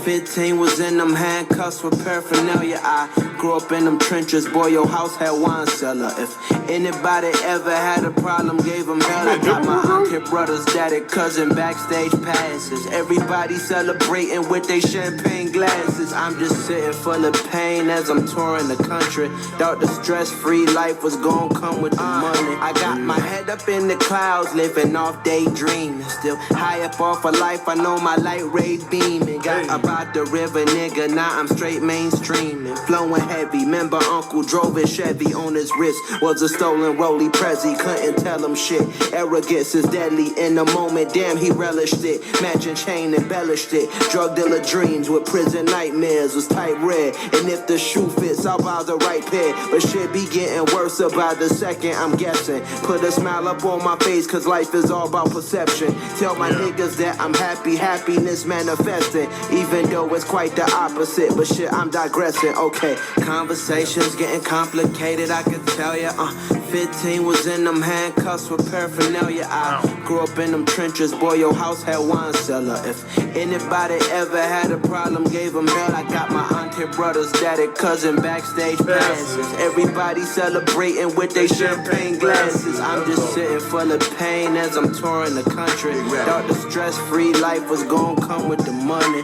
15 was in them handcuffs with paraphernalia. I grew up in them trenches, boy, your house had wine cellar. If anybody ever had a problem, gave them hell. I got my auntie, brothers, daddy, cousin, backstage passes. Everybody celebrating with their champagne glasses. I'm just sitting full of pain as I'm touring the country. Thought the stress-free life was gonna come with the money. I got my head up in the clouds, living off daydreaming. Still high up off of life, I know my light rays beaming. Got about the river, nigga, now I'm straight mainstreaming. Flowing heavy, remember uncle drove his Chevy on his wrist. Was a stolen Rollie Prezi, couldn't tell him shit. Arrogance is deadly in the moment, damn he relished it. Matching chain embellished it. Drug dealer dreams with prison nightmares was type red. And if the shoe fits, I'll buy the right pair. But shit be getting worse about the second, I'm guessing. Put a smile up on my face, cause life is all about perception. Tell my niggas that I'm happy, happiness manifesting. Even though it's quite the opposite, but shit, I'm digressing. Okay, conversations getting complicated, I could tell ya. 15 was in them handcuffs with paraphernalia. I grew up in them trenches, boy, your house had wine cellar. If anybody ever had a problem, gave them hell. I got my auntie, brothers, daddy, cousin, backstage passes. Everybody celebrating with their champagne glasses. I'm just sitting full of pain as I'm touring the country. Thought the stress-free life was gonna come with the money.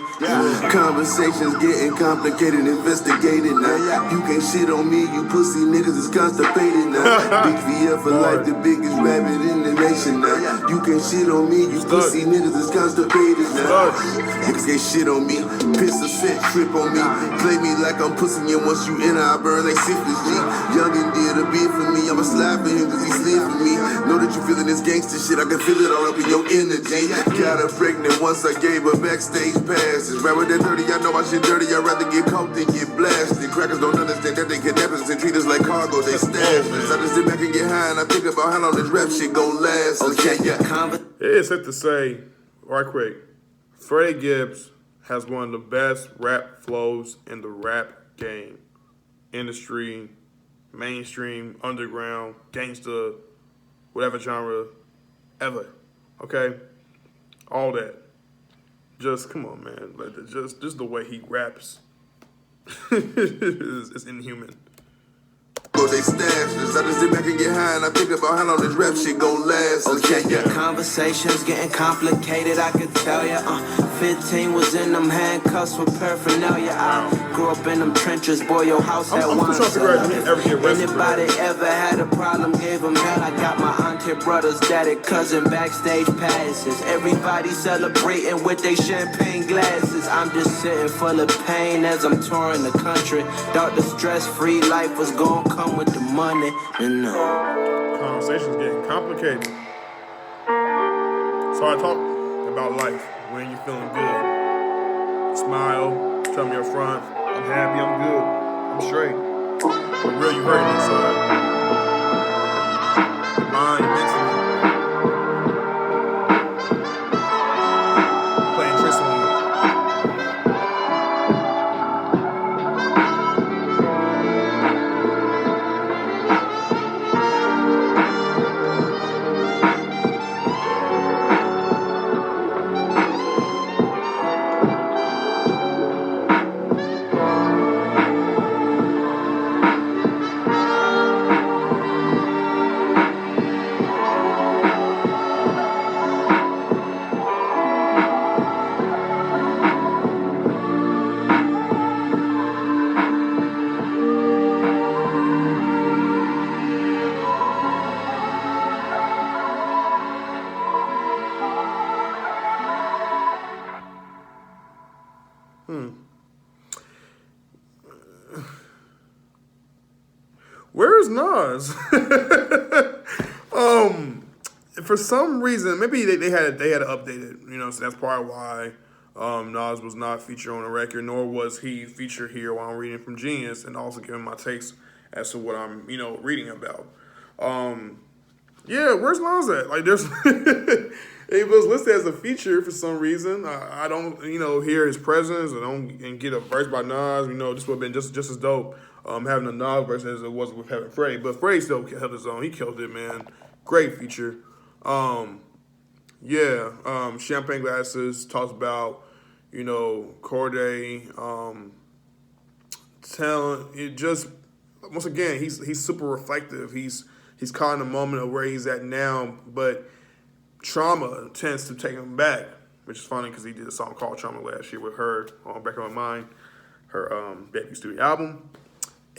Conversations getting complicated, investigated now. You can't shit on me, you pussy niggas is constipated now. Big VF for life, the biggest rabbit in the nation now. You can't shit on me, you pussy niggas is constipated now. Niggas can't shit on me, piss a set, trip on me. Play me like I'm pussy and once you enter I burn like syphilis G. Youngin' did a bid for me, I'ma slide for him cause he slid for me. Know that you feeling this gangster shit, I can feel it all up in your energy. Got her pregnant once I gave her backstage passes. Right with that dirty, I know my shit dirty, I'd rather get caught than get blasted. Crackers don't understand that they kidnap us and treat us like cargo, they staff us. I just sit back and get high and I think about how long this rap shit gon' last. Okay, It's safe to say, right quick, Freddie Gibbs has one of the best rap flows in the rap game. Industry, mainstream, underground, gangsta, whatever genre, ever. Okay? All that. Just, come on, man. Just the way he raps is inhuman. They stashes. I just sit back and get high and I think about how long this rap shit gon' last. Okay, conversations getting complicated, I could tell ya. 15 was in them handcuffs with paraphernalia. I grew up in them trenches, boy, your house had wine cellar. Anybody ever had a problem, gave them hell. I got my auntie, brothers, daddy, cousin, backstage passes. Everybody celebrating with their champagne glasses. I'm just sitting full of pain as I'm touring the country. Thought the stress-free life was gonna come with the money. And Conversations getting complicated. So I talk about life when you're feeling good. Smile, tell me up front, I'm happy, I'm good, I'm straight. But real, you hurting inside. Your mind, mentally. Playing tricks on you. Where's Nas? For some reason, maybe they had to update it. You know, so that's probably why Nas was not featured on the record, nor was he featured here while I'm reading from Genius, and also giving my takes as to what I'm reading about. Yeah, where's Nas at? Like, there's it was listed as a feature for some reason. I don't hear his presence. I don't get a verse by Nas. This would have been just as dope having a Nas verse as it was with having Freddie. But Freddie still held his own. He killed it, man. Great feature. Champagne Glasses talks about Cordae talent. It just once again he's super reflective. He's caught in the moment of where he's at now, but trauma tends to take him back, which is funny because he did a song called Trauma last year with H.E.R. on Back of My Mind, her debut studio album.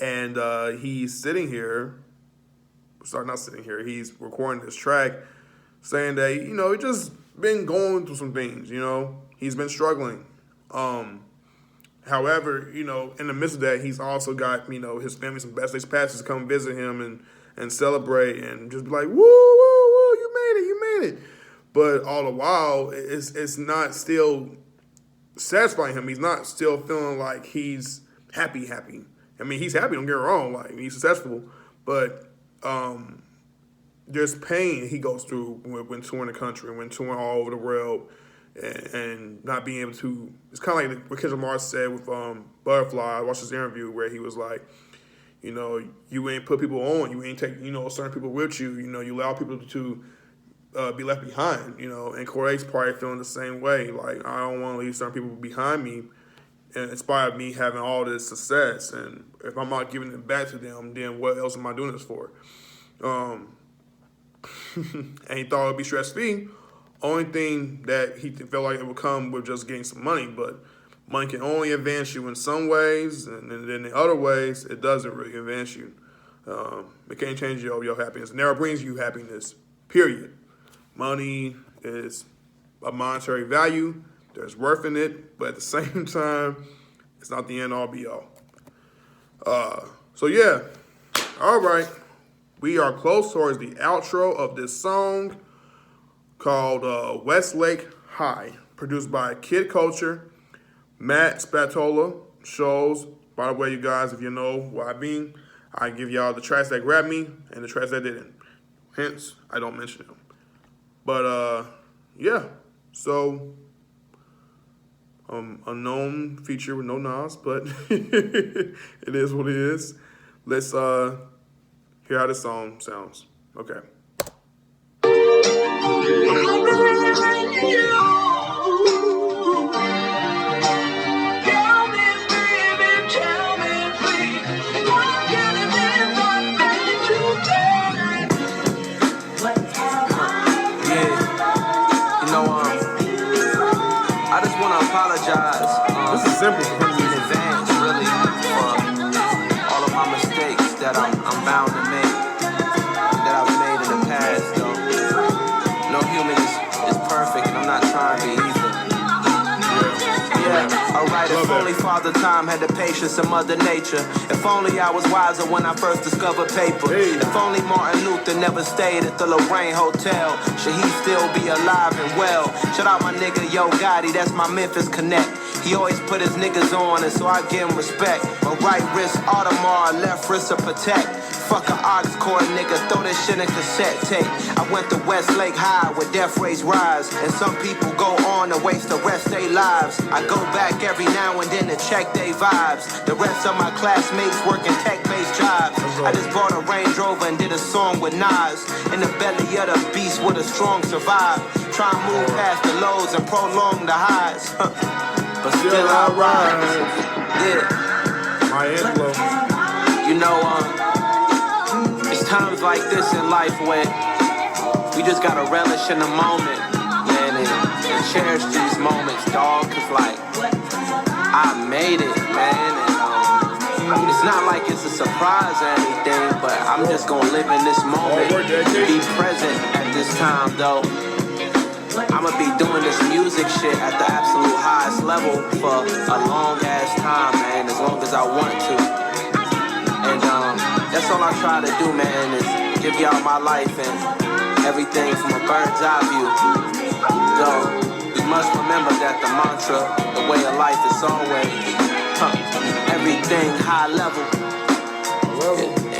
And he's he's recording this track saying that, he just been going through some things, He's been struggling. However, in the midst of that, he's also got, his family, some backstage passes come visit him and celebrate and just be like, woo, woo, woo, you made it. But all the while, it's not still satisfying him. He's not still feeling like he's happy. I mean, he's happy, don't get me wrong, like he's successful, but there's pain he goes through when touring the country, when touring all over the world, and not being able to. It's kind of like what Kendrick Lamar said with Butterfly. I watched this interview where he was like, you ain't put people on, you ain't take certain people with you, you allow people to be left behind, and Cordae's probably feeling the same way. Like, I don't want to leave certain people behind me, and inspired me having all this success. And if I'm not giving it back to them, then what else am I doing this for? And he thought it would be stress-free. Only thing that he felt like it would come with just getting some money, but money can only advance you in some ways, and then in other ways, it doesn't really advance you. It can't change your happiness. It never brings you happiness, period. Money is a monetary value. There's worth in it, but at the same time, it's not the end all be all. All right. We are close towards the outro of this song called Westlake High, produced by Kid Culture, Matt Spatola. Shows, by the way, you guys, if you know what I mean, I give y'all the tracks that grabbed me and the tracks that didn't. Hence, I don't mention them. But, so unknown feature with no Nas, but it is what it is. Let's hear how this song sounds. Okay. This is simple in advance, really, for all of my mistakes that I'm bound to make, that I've made in the past, though. No human is perfect, and I'm not trying to be either. Alright, if only Father Time had the patience of Mother Nature. If only I was wiser when I first discovered paper. If only Martin Luther never stayed at the Lorraine Hotel, should he still be alive and well? Shout out my nigga Yo Gotti, that's my Memphis Connect. He always put his niggas on, and so I give him respect. My right wrist Audemars, left wrist a Protect. Fuck a aux cord, nigga, throw this shit in cassette tape. I went to Westlake High where death rates rise, and some people go on to waste the rest of their lives. I go back every now and then to check their vibes. The rest of my classmates working tech-based jobs. I just bought a Range Rover and did a song with Nas. In the belly of the beast where the strong survive. Try and move past the lows and prolong the highs. But still I rise. Yeah. My inflow. It's times like this in life when we just gotta relish in the moment, man, and cherish these moments, dog. Cause like I made it, man, and it's not like it's a surprise or anything, but I'm just gonna live in this moment, be present at this time, though. I'ma be doing this music shit at the absolute highest level for a long ass time, man, as long as I want to. And That's all I try to do, man, is give y'all my life and everything from a bird's eye view. Though, you must remember that the mantra, the way of life is always, everything high level.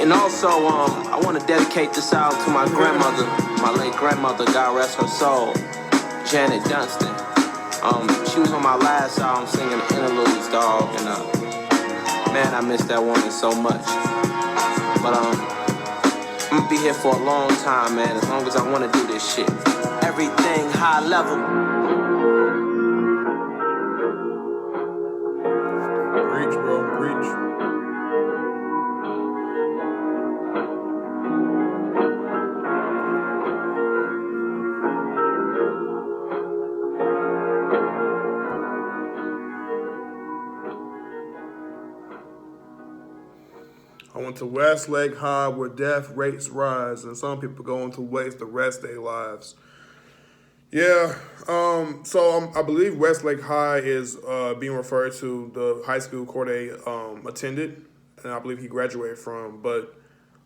And also, I want to dedicate this out to my grandmother, my late grandmother, God rest her soul, Janet Dunstan. She was on my last album singing interludes, dog, and man, I miss that woman so much. But I'm gonna be here for a long time, man, as long as I want to do this shit. Everything high level. Preach, bro, preach. I went to Westlake High where death rates rise and some people going to waste the rest of their lives. Yeah, so I believe Westlake High is being referred to the high school Cordae attended, and I believe he graduated from. But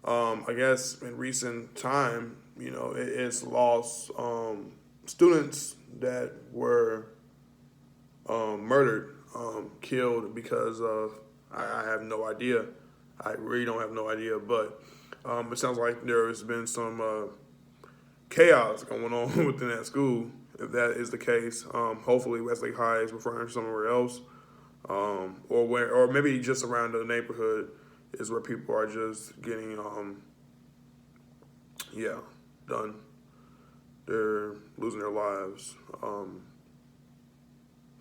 I guess in recent time, it's lost students that were murdered, killed because of, I have no idea. I really don't have no idea, but it sounds like there has been some chaos going on within that school. If that is the case, hopefully Westlake High is referring to somewhere else, or maybe just around the neighborhood is where people are just getting, done. They're losing their lives for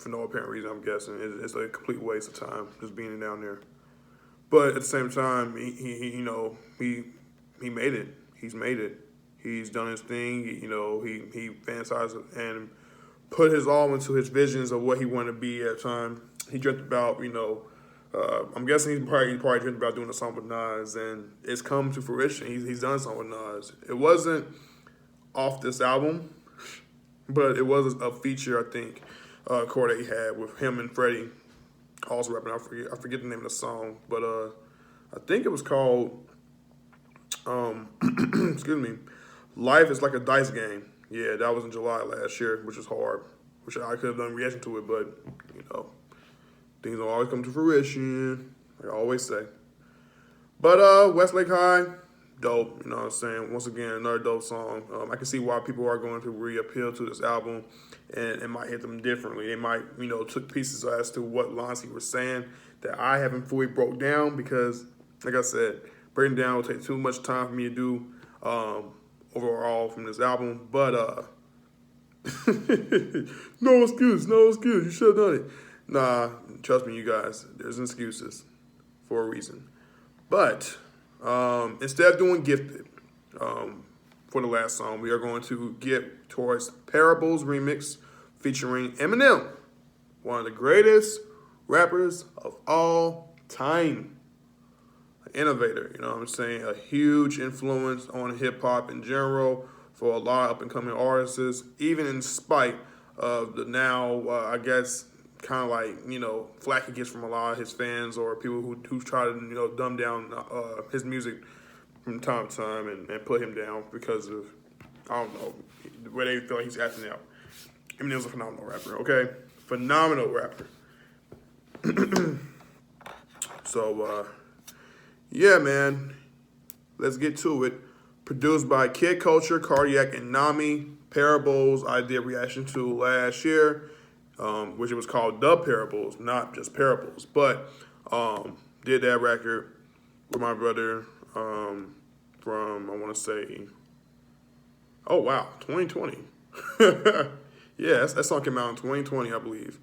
no apparent reason. I'm guessing it's a complete waste of time just being down there. But at the same time, he made it. He's made it. He's done his thing. He fantasized and put his all into his visions of what he wanted to be at the time. He dreamt about, I'm guessing he probably dreamt about doing a song with Nas, and it's come to fruition. He's done a song with Nas. It wasn't off this album, but it was a feature, I think, Cordae had with him and Freddie. Also rapping, I forget the name of the song, but I think it was called, excuse me, Life is Like a Dice Game. Yeah, that was in July last year, which is hard, which I could have done reaction to it, but, things don't always come to fruition, like I always say. But Westlake High, dope, you know what I'm saying? Once again, another dope song. I can see why people are going to re-appeal to this album, and it might hit them differently. They might, took pieces as to what lines he was saying that I haven't fully broke down because, like I said, breaking down will take too much time for me to do overall from this album. But no excuse. You should have done it. Nah, trust me, you guys. There's excuses for a reason. But instead of doing Gifted for the last song, we are going to get towards Parables remix featuring Eminem, one of the greatest rappers of all time. An innovator, you know what I'm saying? A huge influence on hip-hop in general for a lot of up-and-coming artists, even in spite of the now, I guess, kind of like, flack he gets from a lot of his fans or people who try to, dumb down his music from time to time and put him down because of, I don't know, the way they feel like he's acting out. Eminem's a phenomenal rapper, okay? Phenomenal rapper. So, yeah, man, let's get to it. Produced by Kid Culture, Cardiac, and Nami. Parables I did reaction to last year, which it was called The Parables, not just Parables. But did that record with my brother from, I want to say, 2020. Yeah, that song came out in 2020, I believe.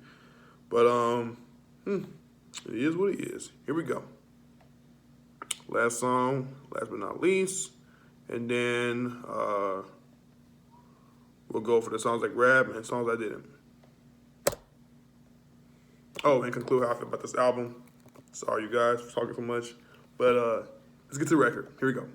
But it is what it is. Here we go. Last song, last but not least. And then we'll go for the songs I grabbed and songs I didn't. Oh, and conclude how I feel about this album. Sorry, you guys, for talking so much. But let's get to the record. Here we go.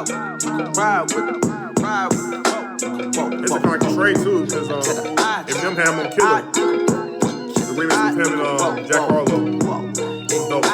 It's a kind of trade too, because Eminem had him on Killer. The remix with him and Jack Harlow. Dope too.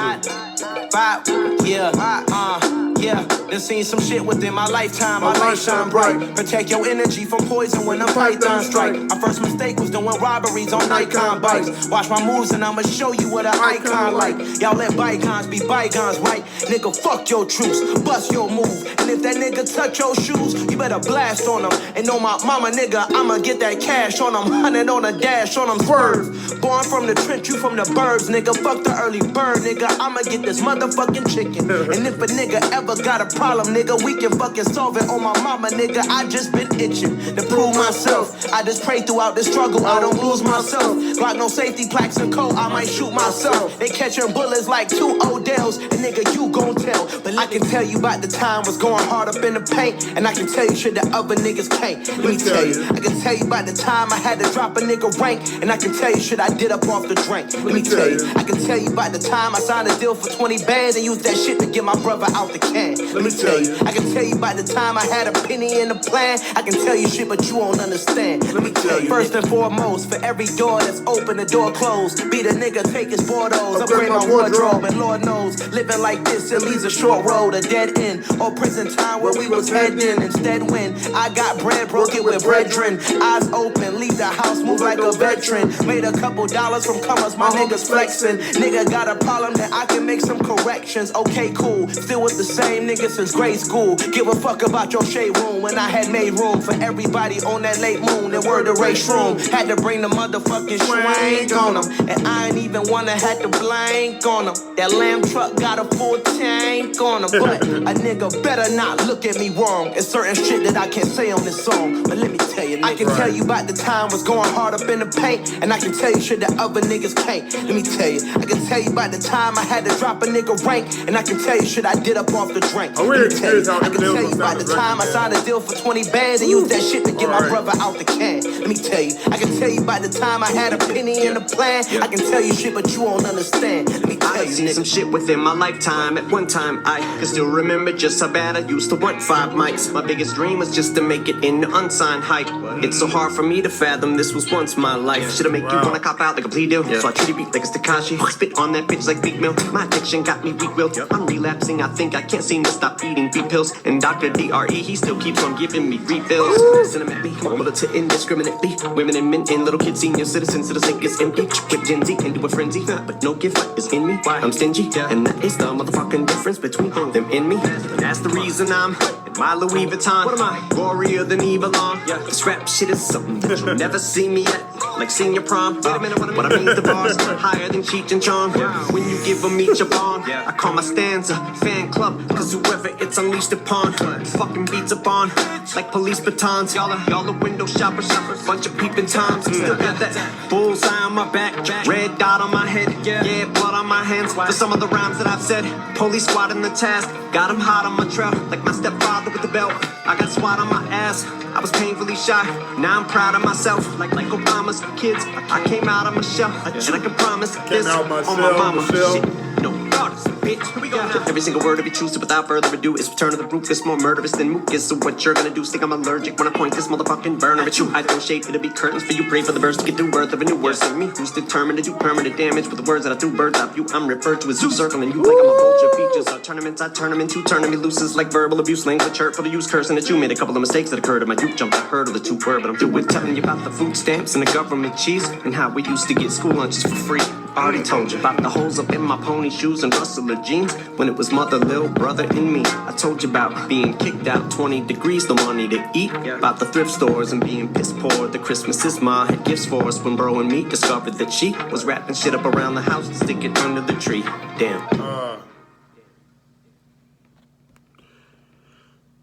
Yeah, done seen some shit within my lifetime. My light shine bright. Protect your energy from poison when the python strike. My first mistake was doing robberies on Nikon bikes. Watch my moves and I'ma show you what an icon like. Y'all let bygones be bygones, right? Nigga, fuck your troops, bust your move. And if that nigga touch your shoes, you better blast on him. And on my mama, nigga, I'ma get that cash on him. 100 on a dash on him, swerve. Born from the trench, you from the burbs, nigga. Fuck the early bird, nigga. I'ma get this motherfucking chicken. And if a nigga ever got a problem, nigga, we can fucking solve it on my mama, nigga. I just been itching to prove myself. I just pray throughout the struggle, I don't lose myself. Glock no safety plaques and coat, I might shoot myself. They catching bullets like 2 Odells, and nigga, you gon' tell. But I can tell you about the time was going hard up in the paint, and I can tell you shit that other niggas can't. Let me tell you, I can tell you about the time I had to drop a nigga rank, and I can tell you shit I did up off the drink. Let me tell you, I can tell you about the time I signed a deal for 20 bands and used that shit to get my brother out the can. Let me tell you, I can tell you about the time I had a penny in the plan. I can tell you shit, but you won't understand. Let me tell you, first and foremost, for every door that's open, the door closed. Be the nigga, take his Bordeaux, upgrade my wardrobe, and Lord knows, living like this, it leads a short road, a dead end, or prison time where we was heading. Instead, when I got bread, broke it with brethren. Eyes open, leave the house, move like a veteran. Made a couple dollars from comers, my niggas flexing. Nigga got a problem that I can make some corrections. Okay, cool, still with the same niggas since grade school. Give a fuck about your shade room when I had made room for everybody on that late moon. And word to race room, had to bring the motherfucking swank on them. And I ain't even wanna had to blank on them. That lamb truck got a full tank on them. But a nigga better not look at me wrong. It's certain shit that I can't say on this song. But let me tell you, I can tell you about the time was going hard up in the paint, and I can tell you shit that other niggas can't. Let me tell you, I can tell you about the time I had to drop a nigga rank, and I can tell you shit I did up off the drink. I can tell you about the time I signed a deal for 20 bands and used that shit to get my brother out the can. Let me tell you, I can tell you about the time I had a penny in the plan. I can tell you shit, but you won't understand. Let me tell you, nigga. Some shit within my lifetime. At one time, I can still remember just how bad I used to want 5 mics. My biggest dream was just to make it in the unsigned hype. It's so hard for me to fathom this was once my life. Should've make you wanna cop out like a plea deal. So I treat it beat like a Takashi. Spit on that bitch like Big Mill. My addiction got me weak-willed. I'm relapsing, I think I can't seem to stop eating beat pills. And Dr. D.R.E. he still keeps on giving me refills. Send them at me, bullet to indiscriminately. Women and men and little kids, senior citizens, so the sink is empty. With Gen Z into a frenzy, but no gift is in me. I'm stingy, and that is the motherfucking difference between them and me. That's the reason I'm in my Louis Vuitton. What am I? Warrior than Eva Long. This rap shit is something that you'll never see me at. Like senior prom. Wait a minute, what I mean, the bars higher than Cheech and Chong. When you give them each a bong, I call my stanza fan club, cause whoever it's unleashed upon fucking beats upon like police batons. Y'all are window shoppers, bunch of peeping toms. Still got that bullseye on my back, red dot on my head, yeah, blood on my hands. For some of the rhymes that I've said, police squad in the task, got them hot on my trail, like my stepfather with the belt. I got SWAT on my ass, I was painfully shy, now I'm proud of myself, like Obama's kids. I came out of my shell, and I can promise this on my mama. Shit, no daughters, bitch. Here we go now. Every single word of it choose, so without further ado, it's return of the ruthless, more murderous than mucus. So what you're gonna do? Think I'm allergic when I point this motherfucking burner at you. I throw shade, it'll be curtains for you. Pray for the birds to get through birth of a new word. Sing me, who's determined to do permanent damage with the words that I threw birds off you. I'm referred to as you circling you like I'm a vulture. Features are tournaments, I turn them into turning me loose is like verbal abuse, language hurtful to use, cursing at you. Made a couple of mistakes that occurred in my youth, jumped I heard of the 2 word, but I'm through with telling you about the food stamps and the government cheese and how we used to get school lunches for free. Already told you about the holes up in my pony shoes and rustler jeans when it was mother, little brother, and me. I told you about being kicked out 20 degrees, no money to eat. About the thrift stores and being piss poor. The Christmases ma had gifts for us when bro and me discovered that she was wrapping shit up around the house to stick it under the tree. Damn.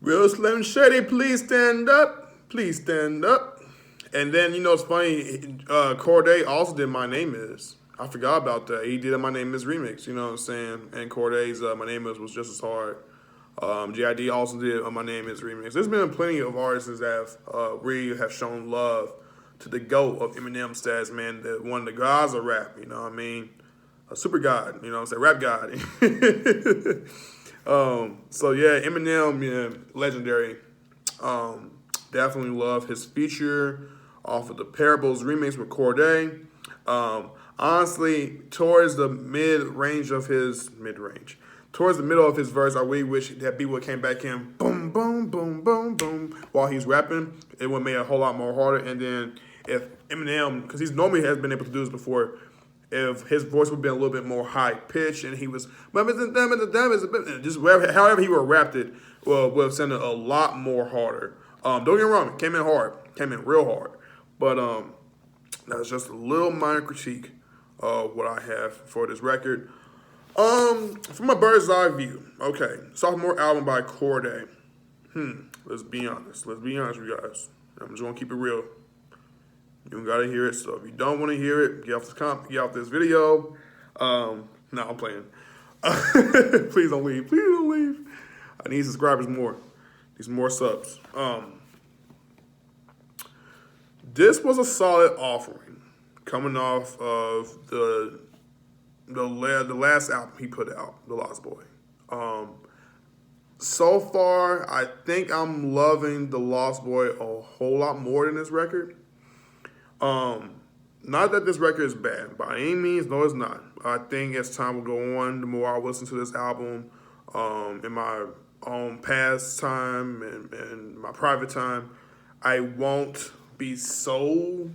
Real Slim Shady, please stand up. Please stand up. And then, you know, it's funny, Cordae also did My Name Is. I forgot about that. He did a My Name Is remix, you know what I'm saying? And Cordae's My Name Is was just as hard. J.I.D. also did a My Name Is remix. There's been plenty of artists that have really have shown love to the GOAT of Eminem status, man. One of the gods of rap, you know what I mean? A super god, you know what I'm saying? Rap god. So yeah, Eminem, yeah, legendary. Definitely love his feature off of the Parables remix with Cordae. Honestly, towards the towards the middle of his verse, I really wish that beat would came back in boom, boom, boom, boom, boom while he's rapping. It would make it a whole lot more harder. And then if Eminem, because he's normally has been able to do this before, if his voice would be a little bit more high pitched and he was just however he would rap it, would have sounded a lot more harder. Don't get me wrong, it came in hard, came in real hard, but that's just a little minor critique of what I have for this record. From a bird's eye view, okay, sophomore album by Cordae. Let's be honest with you guys. I'm just gonna keep it real. You don't gotta hear it, so if you don't want to hear it, get off this video. No, I'm playing. Please don't leave. Please don't leave. I need subscribers more. Need more subs. This was a solid offering, coming off of the last album he put out, The Lost Boy. So far, I think I'm loving The Lost Boy a whole lot more than this record. Not that this record is bad by any means, no, it's not. I think as time will go on, the more I listen to this album, in my own past time and my private time, I won't be so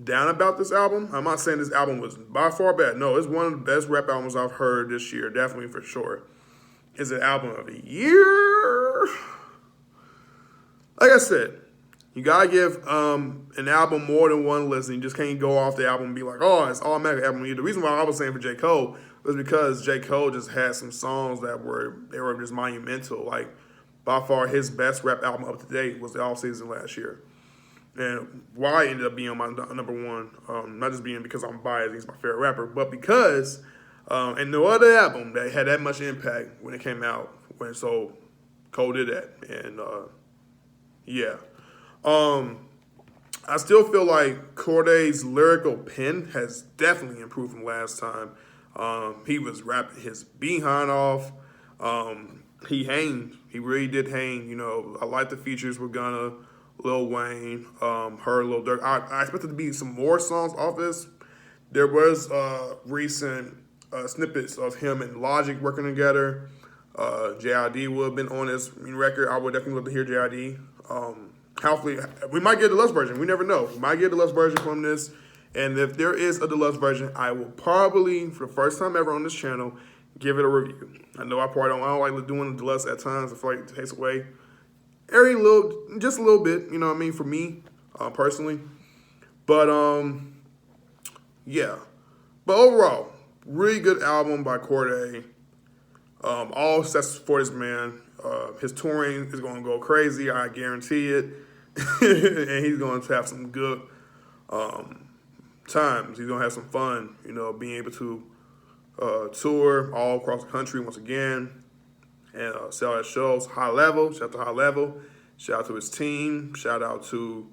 down about this album. I'm not saying this album was by far bad. No, it's one of the best rap albums I've heard this year, definitely for sure. Is it album of the year? Like I said, you gotta give an album more than one listen. You just can't go off the album and be like, oh, it's automatic album of the year. The reason why I was saying for J. Cole was because J. Cole just had some songs that were just monumental. Like, by far, his best rap album up to date was the All Season last year. And why it ended up being my number one, not just being because I'm biased, he's my favorite rapper, but because, and no other album that had that much impact when it came out, so Cole did that. And yeah. I still feel like Cordae's lyrical pen has definitely improved from last time. He was rapping his behind off. He hanged. He really did hang. You know, I like the features with Gunna, Lil Wayne, H.E.R, Lil Durk. I expected to be some more songs off this. There was recent snippets of him and Logic working together. J.I.D. would have been on this record. I would definitely love to hear J.I.D. Hopefully, we might get a deluxe version. We never know. We might get a deluxe version from this. And if there is a deluxe version, I will probably, for the first time ever on this channel, give it a review. I know I don't like doing the deluxe at times. I feel like it takes away just a little bit, you know what I mean, for me, personally. But, yeah. But overall, really good album by Cordae. All sets for this man. His touring is going to go crazy, I guarantee it. And he's going to have some good times. He's going to have some fun, you know, being able to tour all across the country once again and sell at shows. High Level, shout out to High Level. Shout out to his team. Shout out to,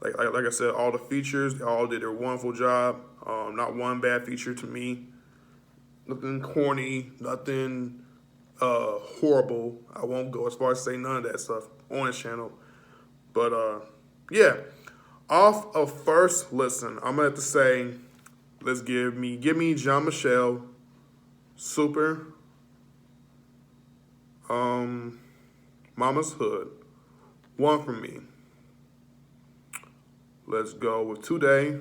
like I said, all the features. They all did their wonderful job. Not one bad feature to me. Nothing corny, nothing horrible. I won't go as far as say none of that stuff on his channel. But yeah, off of first listen, I'm gonna have to say, let's give me Jean Michel, Super, Mama's Hood, one from me. Let's go with Today,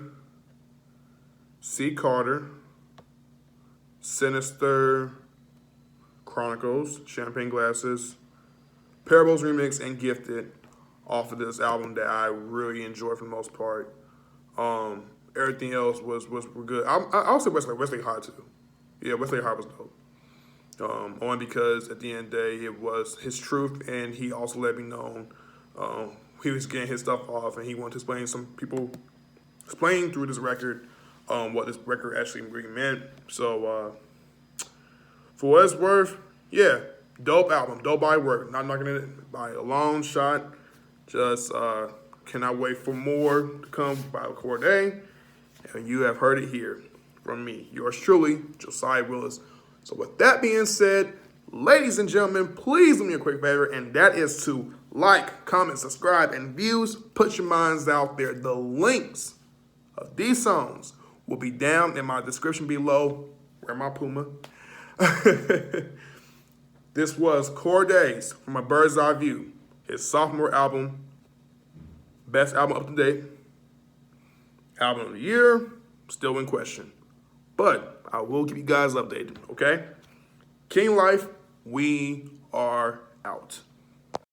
C. Carter, Sinister Chronicles, Champagne Glasses, Parables Remix, and Gifted off of this album that I really enjoyed for the most part. Everything else was good. I also Wesley High too. Yeah, Wesley High was dope. Only because at the end of the day, it was his truth, and he also let me know he was getting his stuff off, and he wanted to explain through this record what this record actually really meant. So, for what it's worth, yeah, dope album, dope body work. Not knocking it by a long shot. Just cannot wait for more to come by Cordae. And you have heard it here from me. Yours truly, Josiah Willis, So with that being said, ladies and gentlemen, please do me a quick favor, and that is to like, comment, subscribe, and views. Put your minds out there. The links of these songs will be down in my description below. Where my Puma? This was Cordae's From a Bird's Eye View, his sophomore album, best album up to date, album of the year, still in question. But I will keep you guys updated, okay? King Life, we are out.